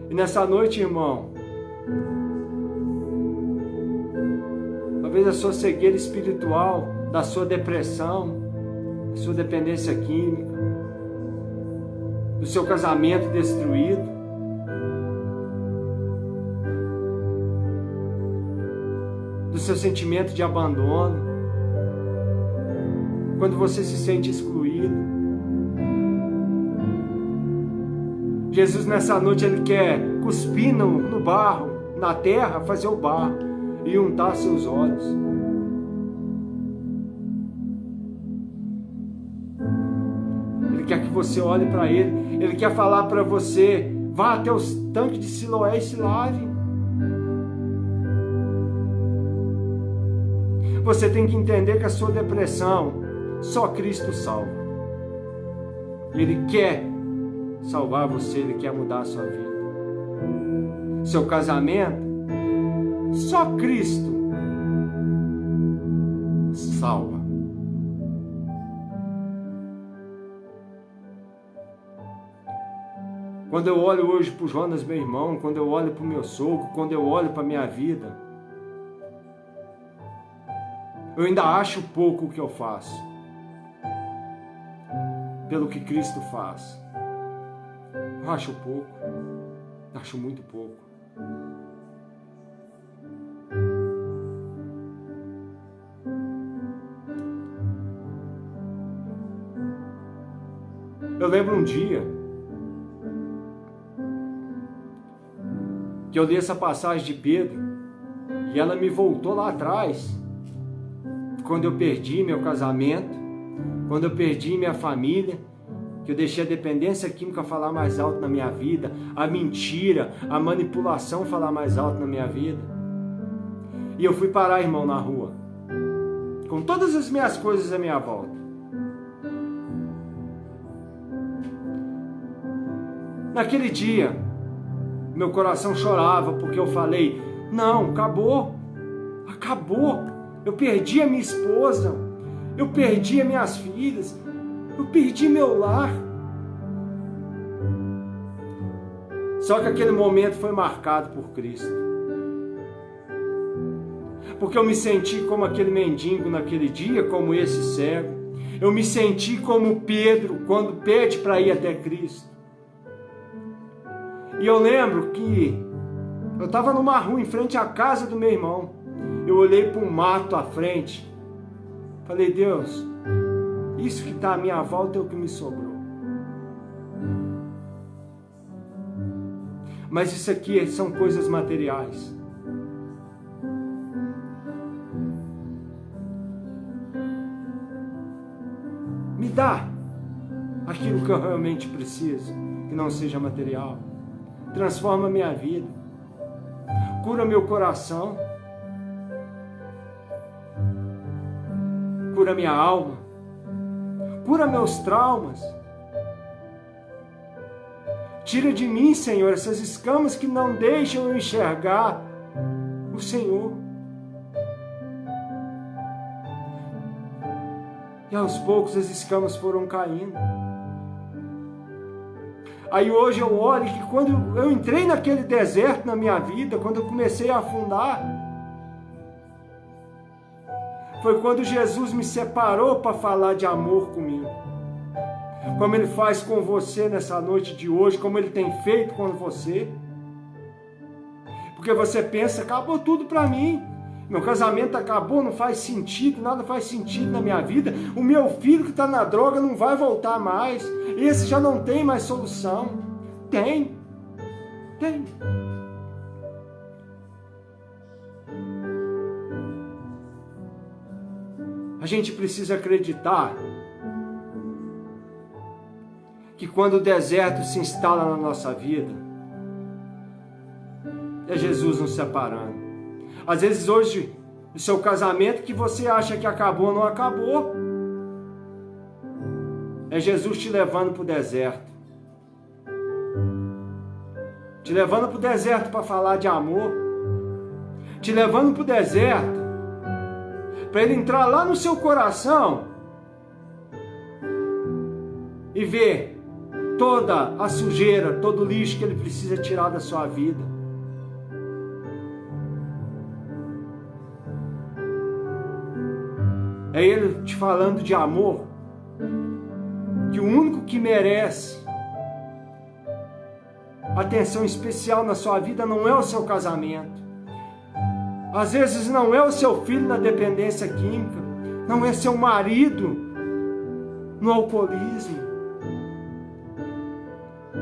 E nessa noite, irmão, talvez a sua cegueira espiritual, da sua depressão, da sua dependência química, do seu casamento destruído, do seu sentimento de abandono, quando você se sente excluído. Jesus nessa noite Ele quer cuspir no barro, na terra, fazer o barro e untar seus olhos. Ele quer que você olhe para Ele. Ele quer falar para você: vá até os tanques de Siloé e se lave. Você tem que entender que a sua depressão, só Cristo salva. Ele quer salvar você, Ele quer mudar a sua vida. Seu casamento, só Cristo salva. Quando eu olho hoje para o Jonas, meu irmão, quando eu olho para o meu sogro, quando eu olho para a minha vida, eu ainda acho pouco o que eu faço, pelo que Cristo faz. Eu acho pouco, acho muito pouco. Eu lembro um dia que eu li essa passagem de Pedro e ela me voltou lá atrás, quando eu perdi meu casamento, quando eu perdi minha família, que eu deixei a dependência química falar mais alto na minha vida, a mentira, a manipulação falar mais alto na minha vida. E eu fui parar, irmão, na rua, com todas as minhas coisas à minha volta. Naquele dia, meu coração chorava porque eu falei, não, acabou, acabou. Eu perdi a minha esposa, eu perdi as minhas filhas, eu perdi meu lar. Só que aquele momento foi marcado por Cristo. Porque eu me senti como aquele mendigo naquele dia, como esse cego. Eu me senti como Pedro quando pede para ir até Cristo. E eu lembro que eu estava numa rua em frente à casa do meu irmão. Eu olhei para um mato à frente. Falei, Deus, isso que está à minha volta é o que me sobrou. Mas isso aqui são coisas materiais. Me dá aquilo que eu realmente preciso, que não seja material. Transforma minha vida. Cura meu coração. Cura minha alma. Cura meus traumas. Tira de mim, Senhor, essas escamas que não deixam eu enxergar o Senhor. E aos poucos as escamas foram caindo. Aí hoje eu olho que quando eu entrei naquele deserto na minha vida, quando eu comecei a afundar, foi quando Jesus me separou para falar de amor comigo. Como Ele faz com você nessa noite de hoje, como Ele tem feito com você. Porque você pensa, acabou tudo para mim. Meu casamento acabou, não faz sentido, nada faz sentido na minha vida. O meu filho que está na droga não vai voltar mais. Esse já não tem mais solução. Tem. A gente precisa acreditar que quando o deserto se instala na nossa vida, é Jesus nos separando. Às vezes hoje, o seu casamento que você acha que acabou, não acabou. É Jesus te levando para o deserto. Te levando para o deserto para falar de amor. Te levando para o deserto para Ele entrar lá no seu coração e ver toda a sujeira, todo o lixo que Ele precisa tirar da sua vida. É Ele te falando de amor, que o único que merece atenção especial na sua vida não é o seu casamento. Às vezes não é o seu filho na dependência química, não é seu marido no alcoolismo,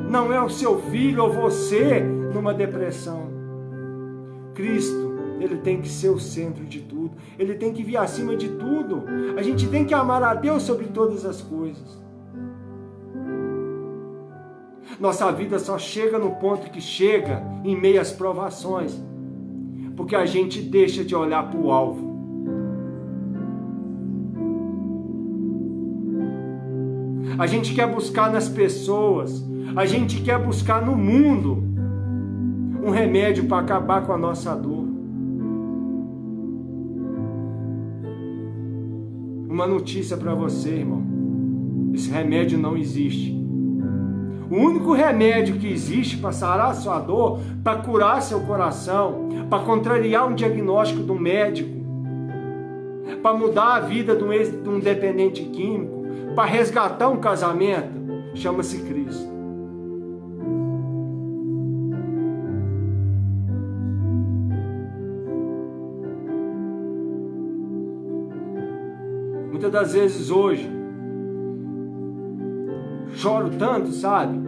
não é o seu filho ou você numa depressão. Cristo, Ele tem que ser o centro de tudo. Ele tem que vir acima de tudo. A gente tem que amar a Deus sobre todas as coisas. Nossa vida só chega no ponto que chega em meio às provações, porque a gente deixa de olhar para o alvo. A gente quer buscar nas pessoas, a gente quer buscar no mundo um remédio para acabar com a nossa dor. Uma notícia para você, irmão: esse remédio não existe. O único remédio que existe para sarar a sua dor, para curar seu coração, para contrariar um diagnóstico de um médico, para mudar a vida de um dependente químico, para resgatar um casamento, chama-se Cristo. Muitas das vezes hoje, choro tanto, sabe?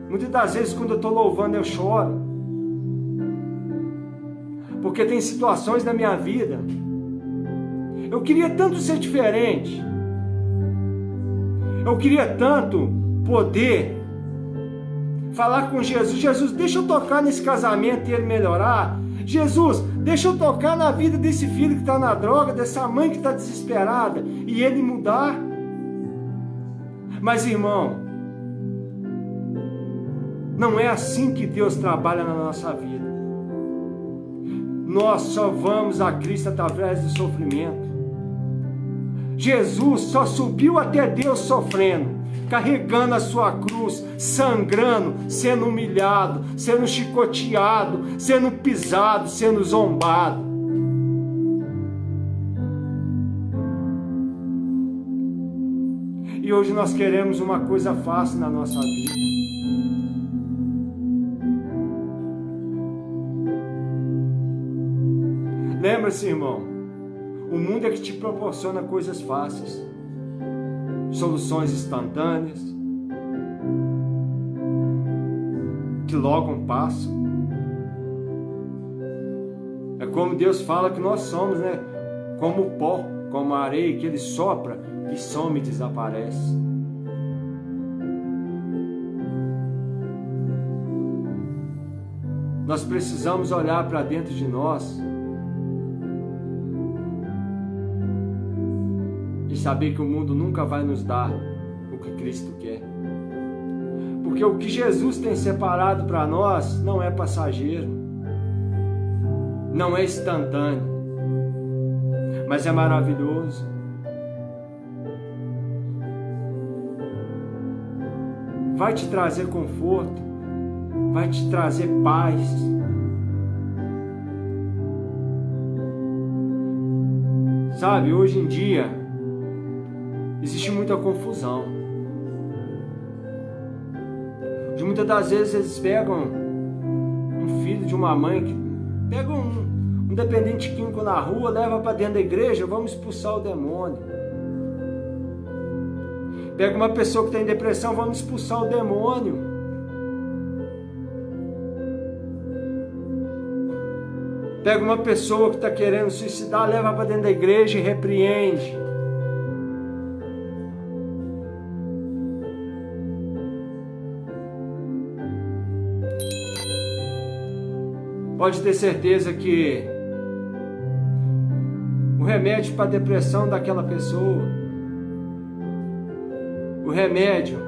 Muitas das vezes quando eu estou louvando eu choro. Porque tem situações na minha vida. Eu queria tanto ser diferente. Eu queria tanto poder falar com Jesus. Jesus, deixa eu tocar nesse casamento e ele melhorar. Jesus, deixa eu tocar na vida desse filho que está na droga, dessa mãe que está desesperada e ele mudar. Mas, irmão, não é assim que Deus trabalha na nossa vida. Nós só vamos a Cristo através do sofrimento. Jesus só subiu até Deus sofrendo, carregando a sua cruz, sangrando, sendo humilhado, sendo chicoteado, sendo pisado, sendo zombado. E hoje nós queremos uma coisa fácil na nossa vida. Lembra-se, irmão, o mundo é que te proporciona coisas fáceis, soluções instantâneas, que logo passam. É como Deus fala que nós somos, né? Como o pó, como a areia que Ele sopra e some e desaparece. Nós precisamos olhar para dentro de nós e saber que o mundo nunca vai nos dar o que Cristo quer. Porque o que Jesus tem separado para nós não é passageiro, não é instantâneo, mas é maravilhoso. Vai te trazer conforto, vai te trazer paz. Sabe, hoje em dia existe muita confusão. Muitas das vezes eles pegam um filho de uma mãe, que pegam um dependente químico na rua, leva para dentro da igreja, vamos expulsar o demônio. Pega uma pessoa que está em depressão, vamos expulsar o demônio. Pega uma pessoa que está querendo suicidar, leva para dentro da igreja e repreende. Pode ter certeza que o remédio para a depressão daquela pessoa, o remédio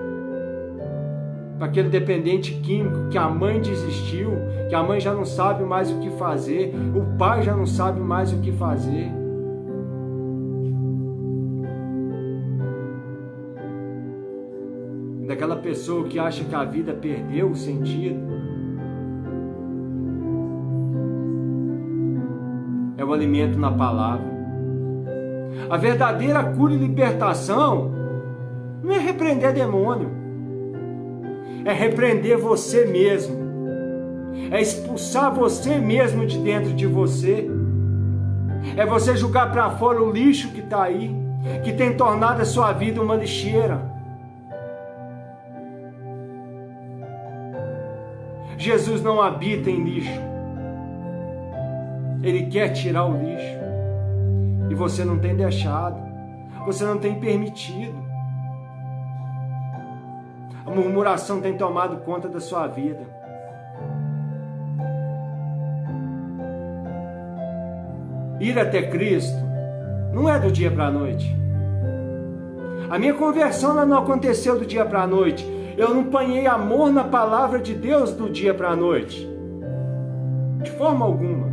para aquele dependente químico que a mãe desistiu, que a mãe já não sabe mais o que fazer, o pai já não sabe mais o que fazer. Daquela pessoa que acha que a vida perdeu o sentido. É o alimento na palavra. A verdadeira cura e libertação não é repreender demônio, é repreender você mesmo, é expulsar você mesmo de dentro de você, é você jogar para fora o lixo que está aí, que tem tornado a sua vida uma lixeira. Jesus não habita em lixo. Ele quer tirar o lixo. E você não tem deixado. Você não tem permitido. A murmuração tem tomado conta da sua vida. Ir até Cristo não é do dia para a noite. A minha conversão não aconteceu do dia para a noite. Eu não apanhei amor na palavra de Deus do dia para a noite. De forma alguma.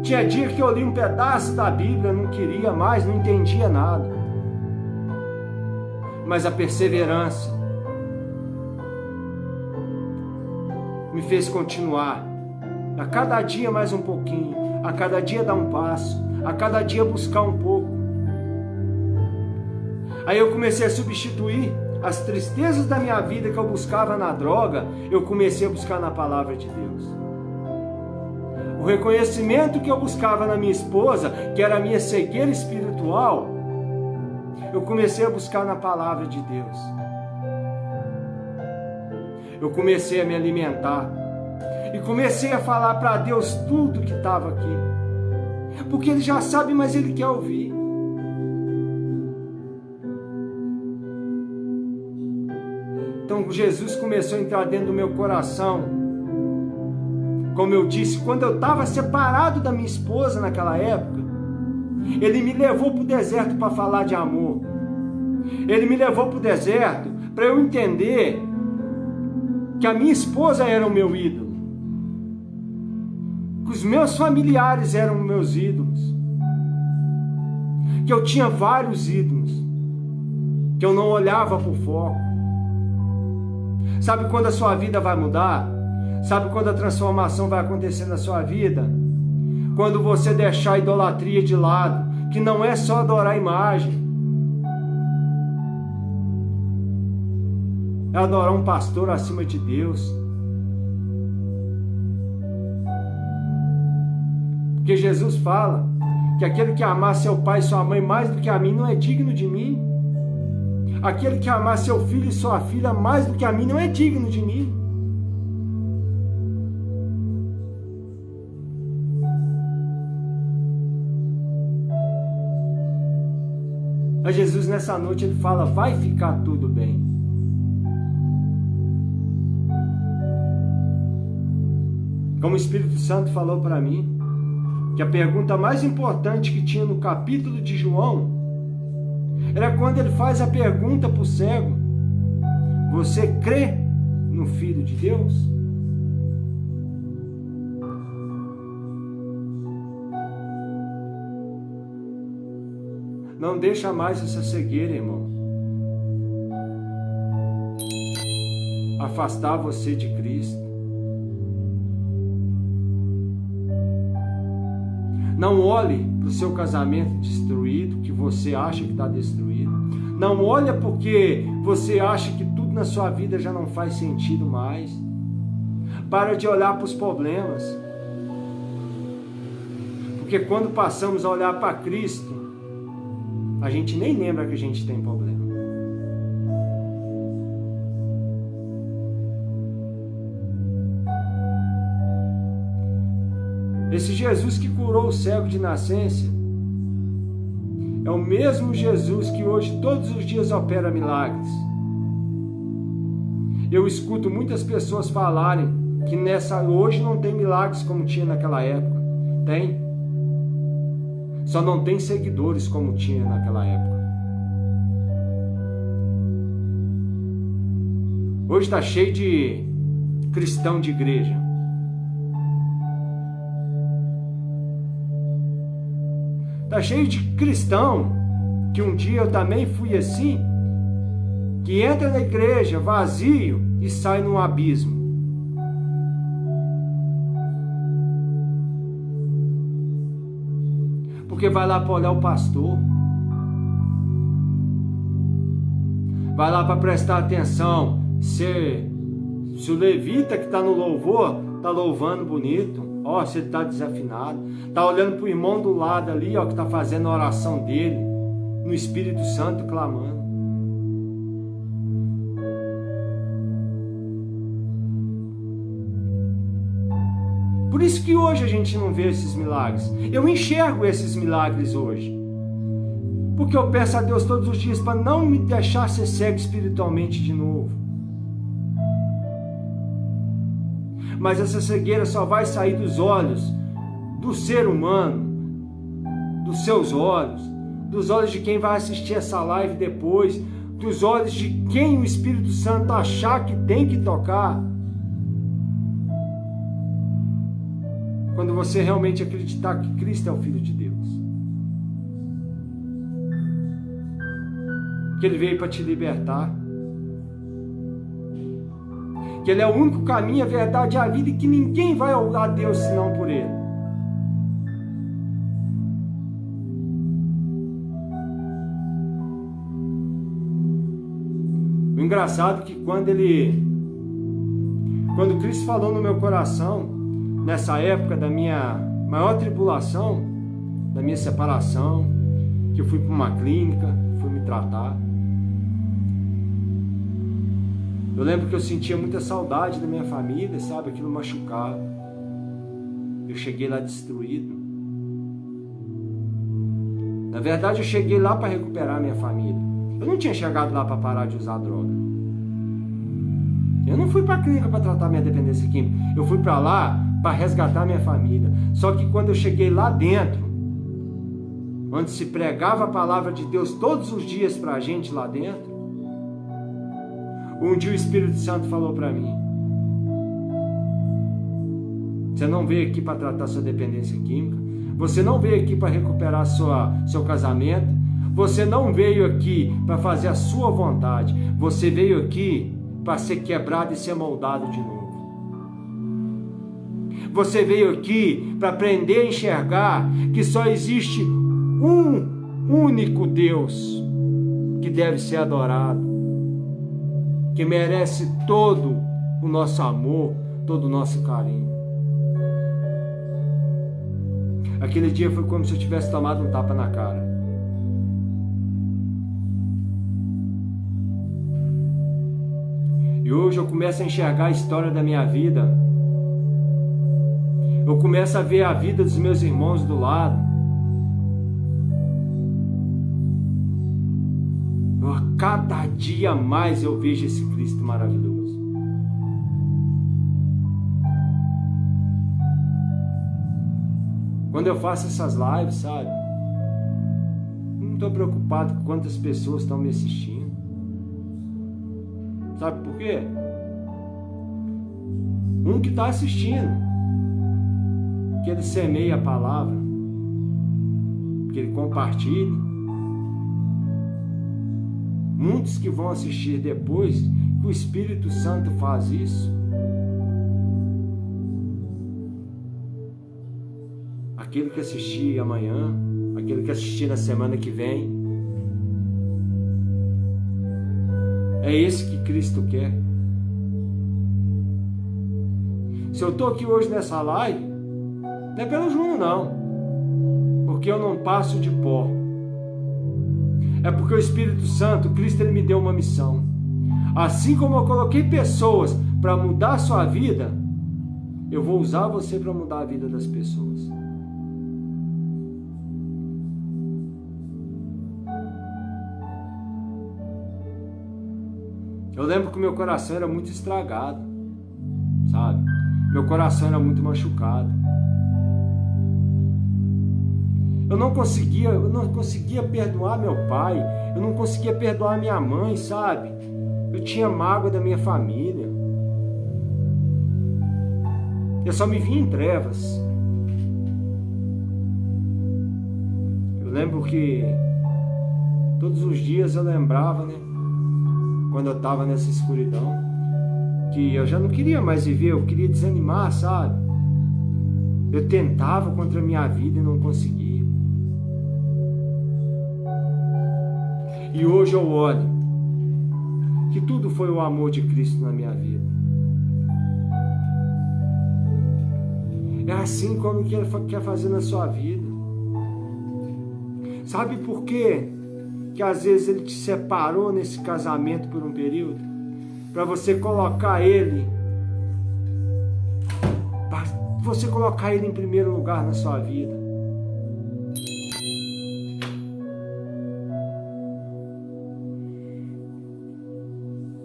Tinha dia que eu li um pedaço da Bíblia, não queria mais, não entendia nada. Mas a perseverança, me fez continuar. A cada dia mais um pouquinho, a cada dia dar um passo, a cada dia buscar um pouco. Aí eu comecei a substituir as tristezas da minha vida que eu buscava na droga, eu comecei a buscar na palavra de Deus. O reconhecimento que eu buscava na minha esposa, que era a minha cegueira espiritual, eu comecei a buscar na palavra de Deus. Eu comecei a me alimentar e comecei a falar para Deus tudo que estava aqui, porque Ele já sabe, mas Ele quer ouvir. Então Jesus começou a entrar dentro do meu coração. Como eu disse, quando eu estava separado da minha esposa naquela época, Ele me levou para o deserto para falar de amor. Ele me levou para o deserto para eu entender que a minha esposa era o meu ídolo, que os meus familiares eram meus ídolos, que eu tinha vários ídolos, que eu não olhava para o foco. Sabe quando a sua vida vai mudar? Sabe quando a transformação vai acontecer na sua vida? Quando você deixar a idolatria de lado, que não é só adorar a imagem, é adorar um pastor acima de Deus. Porque Jesus fala que aquele que amar seu pai e sua mãe mais do que a mim não é digno de mim. Aquele que amar seu filho e sua filha mais do que a mim não é digno de mim. A Jesus nessa noite Ele fala, vai ficar tudo bem. Como o Espírito Santo falou para mim, que a pergunta mais importante que tinha no capítulo de João, era quando ele faz a pergunta para o cego, você crê no Filho de Deus? Não deixa mais essa cegueira, irmão, afastar você de Cristo. Não olhe para o seu casamento destruído, que você acha que está destruído. Não olha porque você acha que tudo na sua vida já não faz sentido mais. Para de olhar para os problemas. Porque quando passamos a olhar para Cristo, a gente nem lembra que a gente tem problema. Esse Jesus que curou o cego de nascença é o mesmo Jesus que hoje todos os dias opera milagres. Eu escuto muitas pessoas falarem que hoje não tem milagres como tinha naquela época. Tem. Só não tem seguidores como tinha naquela época. Hoje está cheio de cristão de igreja. Está cheio de cristão, que um dia eu também fui assim, que entra na igreja vazio e sai num abismo. Porque vai lá para olhar o pastor, vai lá para prestar atenção se o levita que está no louvor está louvando bonito. Ó, se ele está desafinado, está olhando para o irmão do lado ali, ó, que está fazendo a oração dele, no Espírito Santo clamando. Por isso que hoje a gente não vê esses milagres. Eu enxergo esses milagres hoje, porque eu peço a Deus todos os dias para não me deixar ser cego espiritualmente de novo. Mas essa cegueira só vai sair dos olhos do ser humano, dos seus olhos, dos olhos de quem vai assistir essa live depois, dos olhos de quem o Espírito Santo achar que tem que tocar. Quando você realmente acreditar que Cristo é o Filho de Deus, que Ele veio para te libertar, que Ele é o único caminho, a verdade e a vida, e que ninguém vai a Deus senão por Ele. O engraçado é que quando Cristo falou no meu coração, nessa época da minha maior tribulação, da minha separação, que eu fui para uma clínica, fui me tratar. Eu lembro que eu sentia muita saudade da minha família, sabe? Aquilo machucava. Eu cheguei lá destruído. Na verdade, eu cheguei lá para recuperar a minha família. Eu não tinha chegado lá para parar de usar droga. Eu não fui para a clínica para tratar minha dependência química. Eu fui para lá para resgatar minha família. Só que quando eu cheguei lá dentro, onde se pregava a palavra de Deus todos os dias para a gente lá dentro, um dia o Espírito Santo falou para mim: você não veio aqui para tratar sua dependência química, você não veio aqui para recuperar seu casamento, você não veio aqui para fazer a sua vontade, você veio aqui para ser quebrado e ser moldado de novo. Você veio aqui para aprender a enxergar que só existe um único Deus que deve ser adorado, que merece todo o nosso amor, todo o nosso carinho. Aquele dia foi como se eu tivesse tomado um tapa na cara. E hoje eu começo a enxergar a história da minha vida. Eu começo a ver a vida dos meus irmãos do lado. A cada dia mais eu vejo esse Cristo maravilhoso. Quando eu faço essas lives, sabe? Não estou preocupado com quantas pessoas estão me assistindo. Sabe por quê? Um que está assistindo, que ele semeie a palavra, que ele compartilhe. Muitos que vão assistir depois, que o Espírito Santo faz isso. Aquele que assistir amanhã, aquele que assistir na semana que vem, é esse que Cristo quer. Se eu estou aqui hoje nessa live, não é pelo Júnior não, porque eu não passo de pó. É porque o Espírito Santo, Cristo, ele me deu uma missão. Assim como eu coloquei pessoas para mudar a sua vida, eu vou usar você para mudar a vida das pessoas. Eu lembro que o meu coração era muito estragado, sabe? Meu coração era muito machucado. Eu não conseguia perdoar meu pai, eu não conseguia perdoar minha mãe, sabe? Eu tinha mágoa da minha família. Eu só me via em trevas. Eu lembro que todos os dias eu lembrava, né? Quando eu estava nessa escuridão, que eu já não queria mais viver, eu queria desanimar, sabe? Eu tentava contra a minha vida e não conseguia. E hoje eu olho que tudo foi o amor de Cristo na minha vida. É assim como que Ele quer fazer na sua vida. Sabe por quê? Que às vezes Ele te separou nesse casamento por um período, para você colocar Ele, em primeiro lugar na sua vida.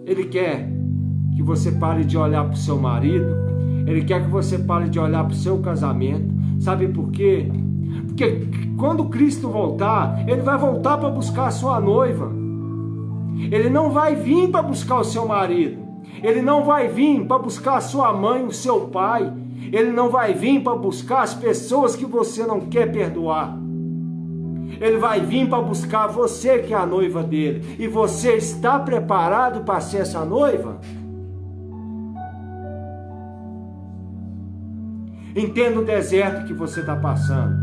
Ele quer que você pare de olhar para o seu marido, Ele quer que você pare de olhar para o seu casamento. Sabe por quê? Porque quando Cristo voltar, Ele vai voltar para buscar a sua noiva. Ele não vai vir para buscar o seu marido. Ele não vai vir para buscar a sua mãe, o seu pai. Ele não vai vir para buscar as pessoas que você não quer perdoar. Ele vai vir para buscar você, que é a noiva dele. E você está preparado para ser essa noiva? Entenda o deserto que você está passando.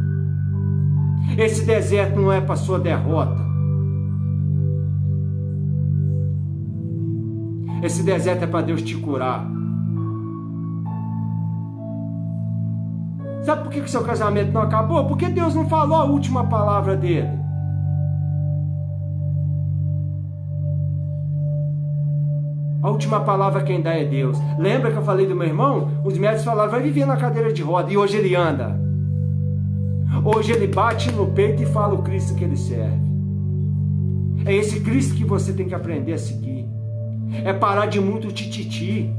Esse deserto não é para sua derrota. Esse deserto é para Deus te curar. Sabe por que seu casamento não acabou? Porque Deus não falou a última palavra dele. A última palavra quem dá é Deus. Lembra que eu falei do meu irmão? Os médicos falaram, vai viver na cadeira de roda. E hoje ele anda. Hoje ele bate no peito e fala o Cristo que ele serve. É esse Cristo que você tem que aprender a seguir. É parar de muito tititi.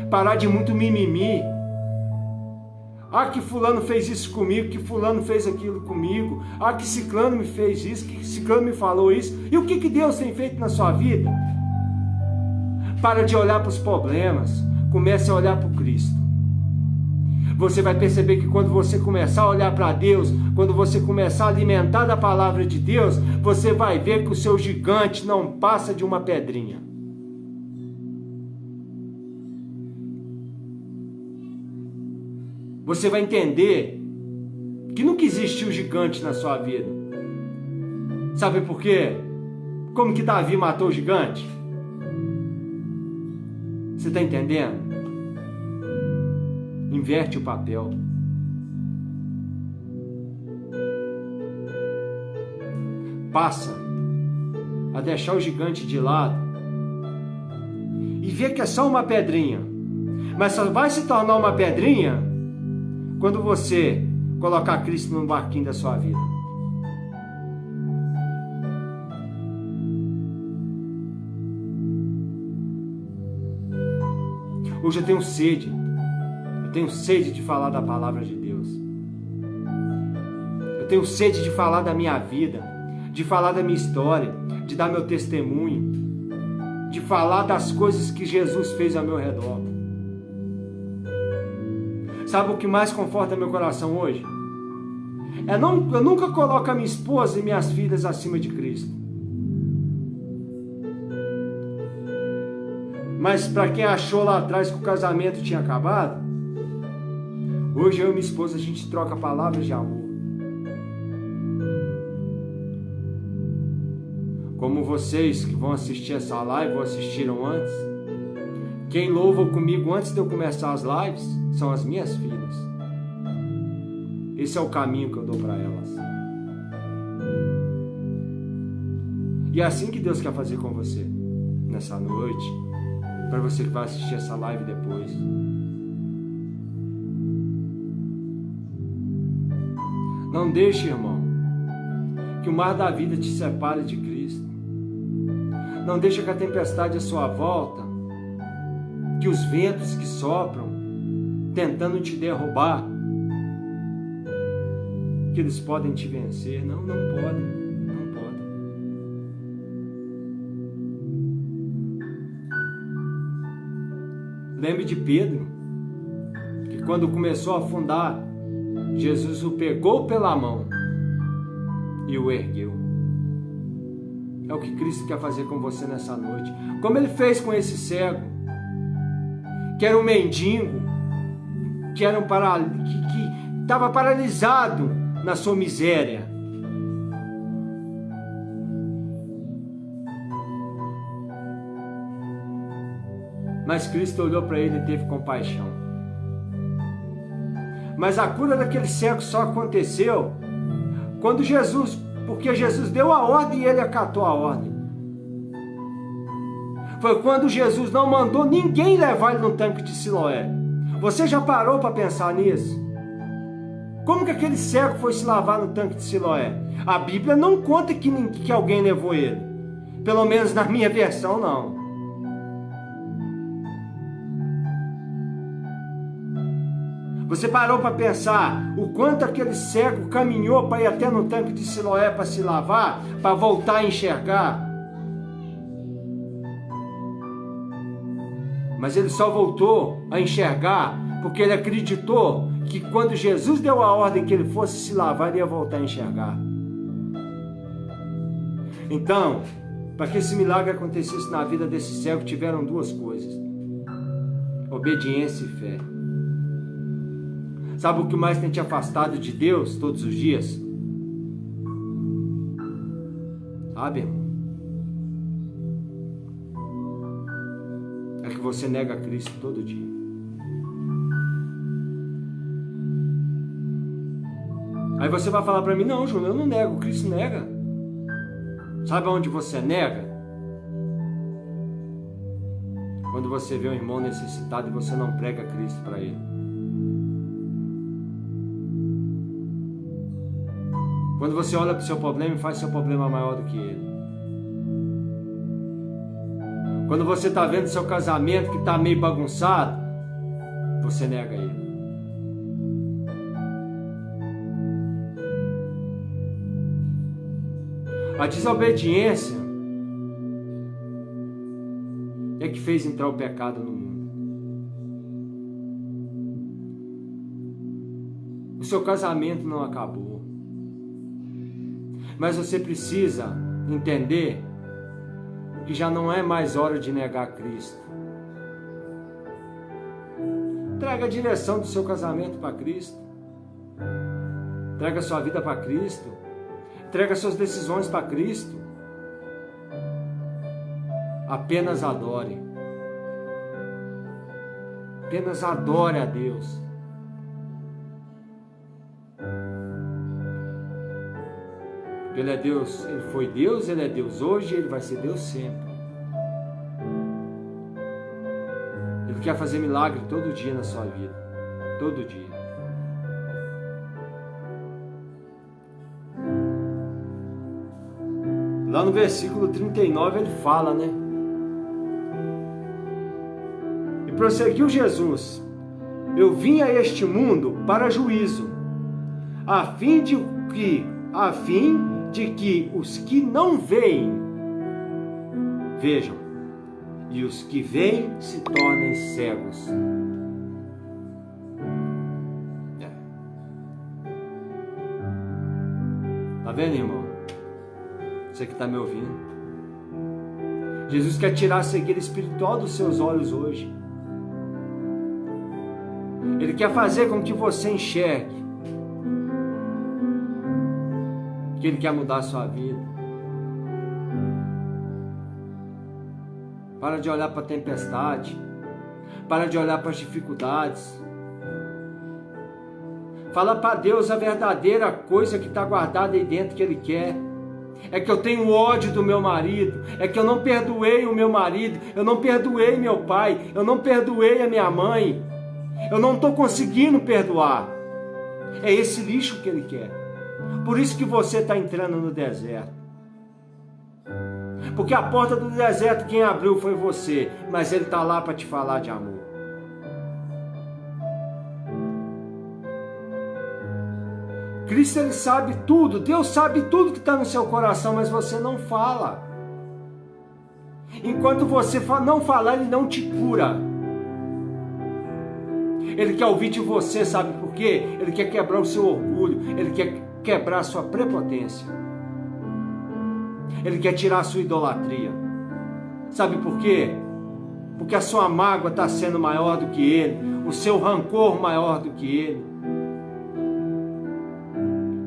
Parar de muito mimimi. Ah, que fulano fez isso comigo, que fulano fez aquilo comigo. Ah, que ciclano me fez isso, que ciclano me falou isso. E o que Deus tem feito na sua vida? Para de olhar para os problemas. Comece a olhar para o Cristo. Você vai perceber que quando você começar a olhar para Deus, quando você começar a alimentar da palavra de Deus, você vai ver que o seu gigante não passa de uma pedrinha. Você vai entender que nunca existiu gigante na sua vida. Sabe por quê? Como que Davi matou o gigante? Você está entendendo? Inverte o papel. Passa a deixar o gigante de lado e vê que é só uma pedrinha. Mas só vai se tornar uma pedrinha quando você colocar Cristo no barquinho da sua vida. Hoje eu tenho sede. Eu tenho sede de falar da palavra de Deus. Eu tenho sede de falar da minha vida, de falar da minha história, de dar meu testemunho, de falar das coisas que Jesus fez ao meu redor. Sabe o que mais conforta meu coração hoje? Eu nunca coloco a minha esposa e minhas filhas acima de Cristo. Mas para quem achou lá atrás que o casamento tinha acabado, hoje eu e minha esposa a gente troca palavras de amor. Como vocês que vão assistir essa live ou assistiram antes, quem louva comigo antes de eu começar as lives são as minhas filhas. Esse é o caminho que eu dou para elas. E é assim que Deus quer fazer com você nessa noite, para você que vai assistir essa live depois. Não deixe, irmão, que o mar da vida te separe de Cristo. Não deixe que a tempestade à sua volta, que os ventos que sopram, tentando te derrubar, que eles podem te vencer. Não podem. Não podem. Lembre de Pedro, que quando começou a afundar, Jesus o pegou pela mão e o ergueu. É o que Cristo quer fazer com você nessa noite. Como Ele fez com esse cego, que era um mendigo, que estava paralisado na sua miséria. Mas Cristo olhou para ele e teve compaixão. Mas a cura daquele cego só aconteceu porque Jesus deu a ordem e ele acatou a ordem. Foi quando Jesus não mandou ninguém levar ele no tanque de Siloé. Você já parou para pensar nisso? Como que aquele cego foi se lavar no tanque de Siloé? A Bíblia não conta que alguém levou ele. Pelo menos na minha versão, não. Você parou para pensar o quanto aquele cego caminhou para ir até no tanque de Siloé para se lavar, para voltar a enxergar? Mas ele só voltou a enxergar porque ele acreditou que quando Jesus deu a ordem que ele fosse se lavar, ele ia voltar a enxergar. Então, para que esse milagre acontecesse na vida desse cego, tiveram duas coisas: obediência e fé. Sabe o que mais tem te afastado de Deus todos os dias? Sabe, irmão? É que você nega Cristo todo dia. Aí você vai falar para mim, não, Júnior, eu não nego, Cristo nega. Sabe aonde você nega? Quando você vê um irmão necessitado e você não prega Cristo para ele. Quando você olha para o seu problema e faz seu problema maior do que ele. Quando você está vendo seu casamento que está meio bagunçado, você nega ele. A desobediência é que fez entrar o pecado no mundo. O seu casamento não acabou. Mas você precisa entender que já não é mais hora de negar Cristo. Entrega a direção do seu casamento para Cristo. Entrega a sua vida para Cristo. Entrega suas decisões para Cristo. Apenas adore. Apenas adore a Deus. Ele é Deus, Ele foi Deus, Ele é Deus hoje, Ele vai ser Deus sempre. Ele quer fazer milagre todo dia na sua vida. Todo dia. Lá no versículo 39 ele fala, né? E prosseguiu Jesus: eu vim a este mundo para juízo, a fim de que os que não veem vejam, e os que veem se tornem cegos. Tá vendo, irmão? Você que está me ouvindo. Jesus quer tirar a cegueira espiritual dos seus olhos hoje. Ele quer fazer com que você enxergue que Ele quer mudar a sua vida. Para de olhar para a tempestade. Para de olhar para as dificuldades. Fala para Deus a verdadeira coisa que está guardada aí dentro que Ele quer. É que eu tenho ódio do meu marido, é que eu não perdoei o meu marido, eu não perdoei meu pai, eu não perdoei a minha mãe, eu não estou conseguindo perdoar. É esse lixo que Ele quer. Por isso que você está entrando no deserto. Porque a porta do deserto quem abriu foi você, mas Ele está lá para te falar de amor. Cristo, Ele sabe tudo, Deus sabe tudo que está no seu coração, mas você não fala. Enquanto você não falar, Ele não te cura. Ele quer ouvir de você, sabe por quê? Ele quer quebrar o seu orgulho, Ele quer quebrar a sua prepotência. Ele quer tirar a sua idolatria. Sabe por quê? Porque a sua mágoa está sendo maior do que Ele, o seu rancor maior do que Ele,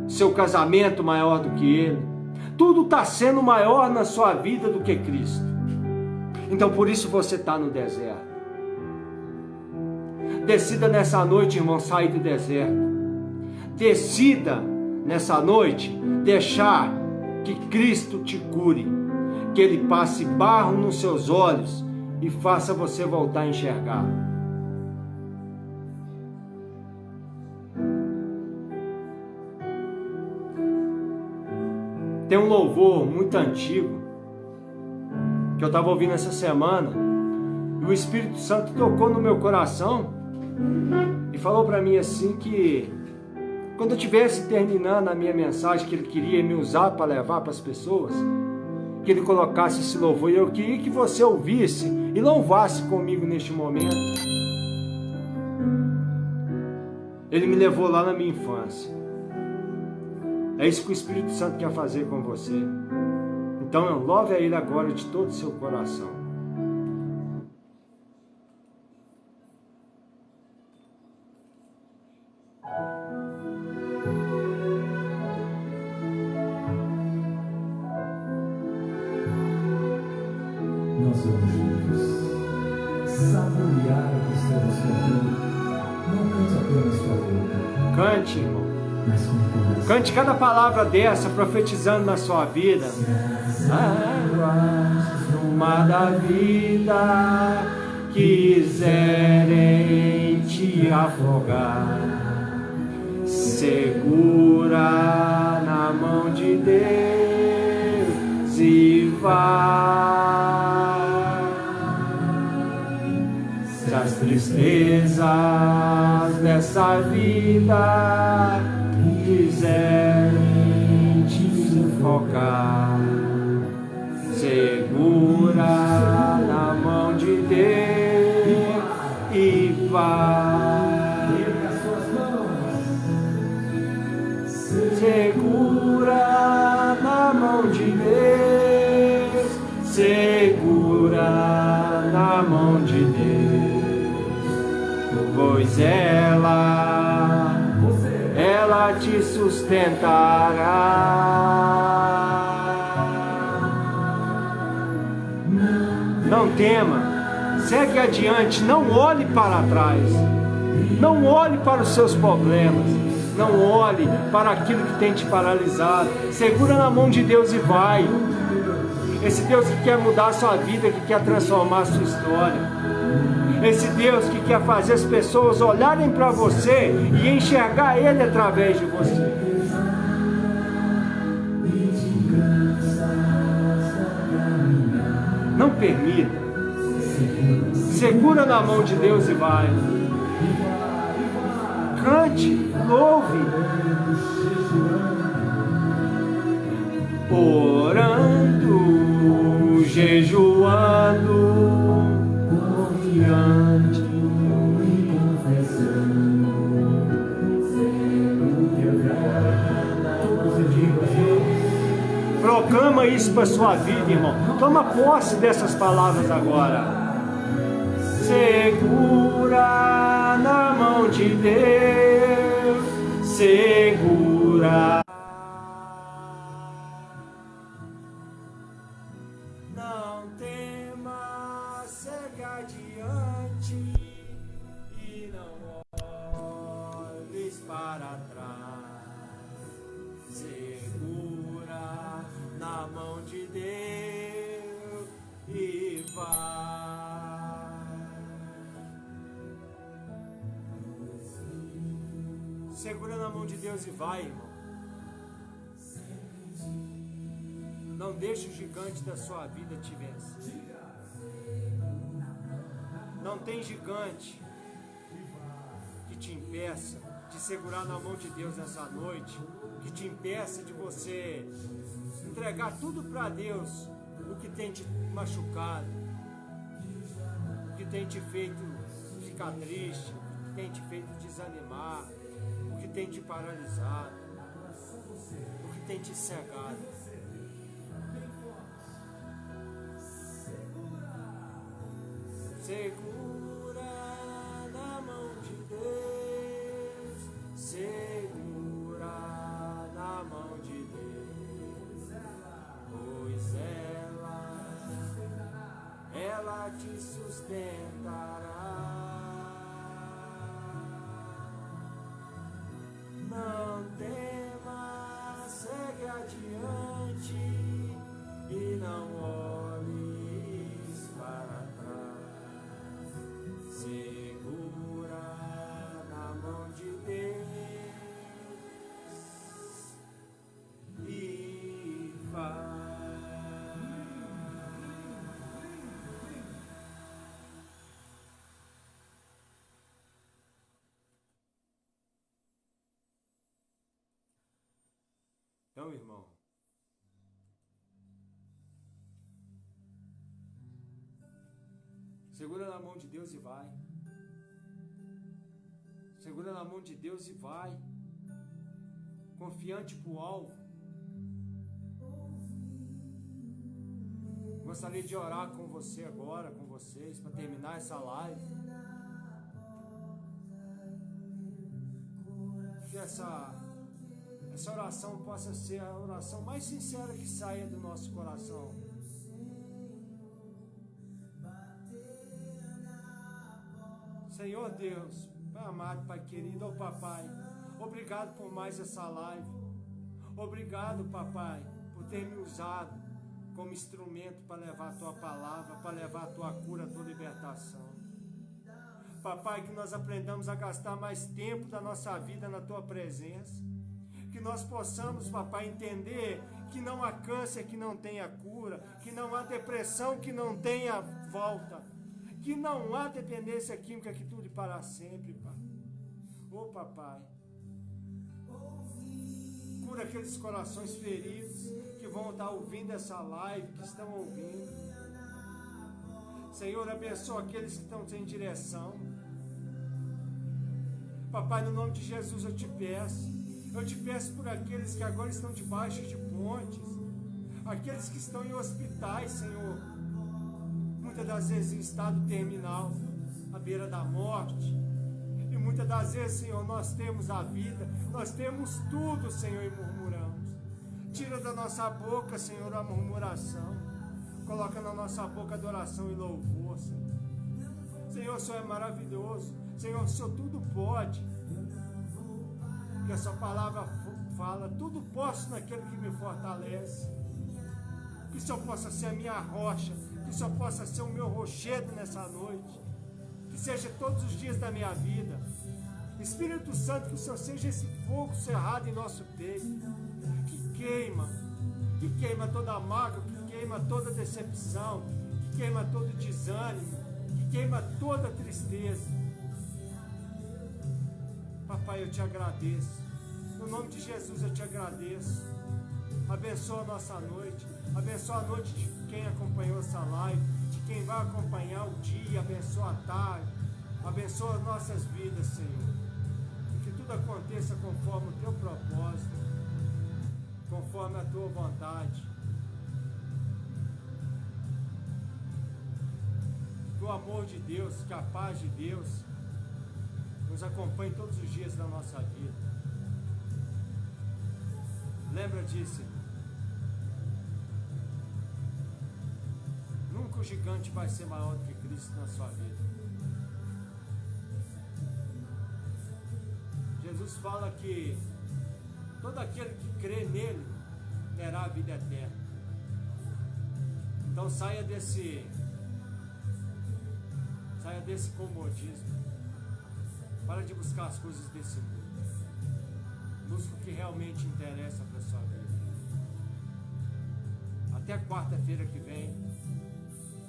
seu casamento maior do que Ele, tudo está sendo maior na sua vida do que Cristo. Então por isso você está no deserto. Decida nessa noite, irmão, sair do deserto. Decida nessa noite deixar que Cristo te cure, que Ele passe barro nos seus olhos e faça você voltar a enxergar. Tem um louvor muito antigo que eu estava ouvindo essa semana e o Espírito Santo tocou no meu coração e falou para mim assim que quando eu estivesse terminando a minha mensagem que Ele queria me usar para levar para as pessoas, que Ele colocasse esse louvor, e eu queria que você ouvisse e louvasse comigo neste momento. Ele me levou lá na minha infância. É isso que o Espírito Santo quer fazer com você. Então louve a Ele agora de todo o seu coração. Cante, irmão. Cante cada palavra dessa, profetizando na sua vida. Águas no mar da vida quiserem te afogar, segura na mão de Deus e vai. Se as tristezas dessa vida quiserem te sufocar, segura na mão de Deus e vai. Segura na mão de Deus, segura na mão de Deus, pois ela te sustentará. Não tema, segue adiante, não olhe para trás, não olhe para os seus problemas, não olhe para aquilo que tem te paralisado. Segura na mão de Deus e vai. Esse Deus que quer mudar a sua vida, que quer transformar a sua história. Esse Deus que quer fazer as pessoas olharem para você e enxergar Ele através de você. Não permita. Segura na mão de Deus e vai. Cante, louve. Orando, jejuando, confiante e confessando. Proclama isso para a sua vida, irmão. Toma posse dessas palavras agora. Segura na mão de Deus, segura. Não tema, segue adiante e não olhes para trás. Segura na mão de Deus e vai. Segura na mão de Deus e vai, irmão. Não deixe o gigante da sua vida te vencer. Não tem gigante que te impeça de segurar na mão de Deus nessa noite, que te impeça de você entregar tudo para Deus, o que tem te machucado, o que tem te feito ficar triste, o que tem te feito desanimar, o que tem te paralisado, o que tem te cegado. Segura na mão de Deus, segura na mão de Deus, pois ela te sustentará. Não tema, segue adiante e não olhes para trás. Segura na mão de Deus e vai. Então, irmão, segura na mão de Deus e vai. Segura na mão de Deus e vai. Confiante para o alvo. Gostaria de orar com você agora, com vocês, para terminar essa live. Que essa oração possa ser a oração mais sincera que saia do nosso coração. Senhor Deus, Pai amado, Pai querido, ó Papai, Obrigado por mais essa live. Obrigado, papai, por ter me usado como instrumento para levar a tua palavra, para levar a tua cura, a tua libertação. Papai, que nós aprendamos a gastar mais tempo da nossa vida na tua presença. Que nós possamos, papai, entender que não há câncer que não tenha cura, que não há depressão que não tenha volta, que não há dependência química que dure para sempre, pai. Ô papai, cura aqueles corações feridos que vão estar ouvindo essa live, que estão ouvindo. Senhor, abençoa aqueles que estão sem direção. Papai, no nome de Jesus eu te peço por aqueles que agora estão debaixo de pontes, aqueles que estão em hospitais, Senhor, muitas das vezes em estado terminal, à beira da morte. E muitas das vezes, Senhor, nós temos a vida, nós temos tudo, Senhor, e murmuramos. Tira da nossa boca, Senhor, a murmuração. Coloca na nossa boca adoração e louvor, Senhor. Senhor, o Senhor é maravilhoso. Senhor, o Senhor tudo pode. Que a sua palavra fala, tudo posso naquele que me fortalece. Que o Senhor possa ser a minha rocha, que o Senhor possa ser o meu rochedo nessa noite. Que seja todos os dias da minha vida. Espírito Santo, que o Senhor seja esse fogo cerrado em nosso peito, que queima toda mágoa, que queima toda decepção, que queima todo desânimo, que queima toda tristeza. Papai, eu te agradeço. No nome de Jesus eu te agradeço. Abençoa a nossa noite. Abençoa a noite de quem acompanhou essa live, de quem vai acompanhar o dia. Abençoa a tarde. Abençoa as nossas vidas, Senhor. E que tudo aconteça conforme o teu propósito, conforme a tua vontade. Que o amor de Deus, que a paz de Deus nos acompanhe todos os dias da nossa vida. Lembra disso, irmão. Nunca o gigante vai ser maior do que Cristo na sua vida. Jesus fala que todo aquele que crê nele terá a vida eterna. Então saia desse comodismo. Para de buscar as coisas desse mundo. Busca o que realmente interessa para a sua vida. Até quarta-feira que vem.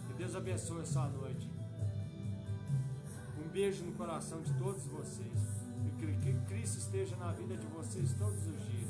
Que Deus abençoe a sua noite. Um beijo no coração de todos vocês. E que Cristo esteja na vida de vocês todos os dias.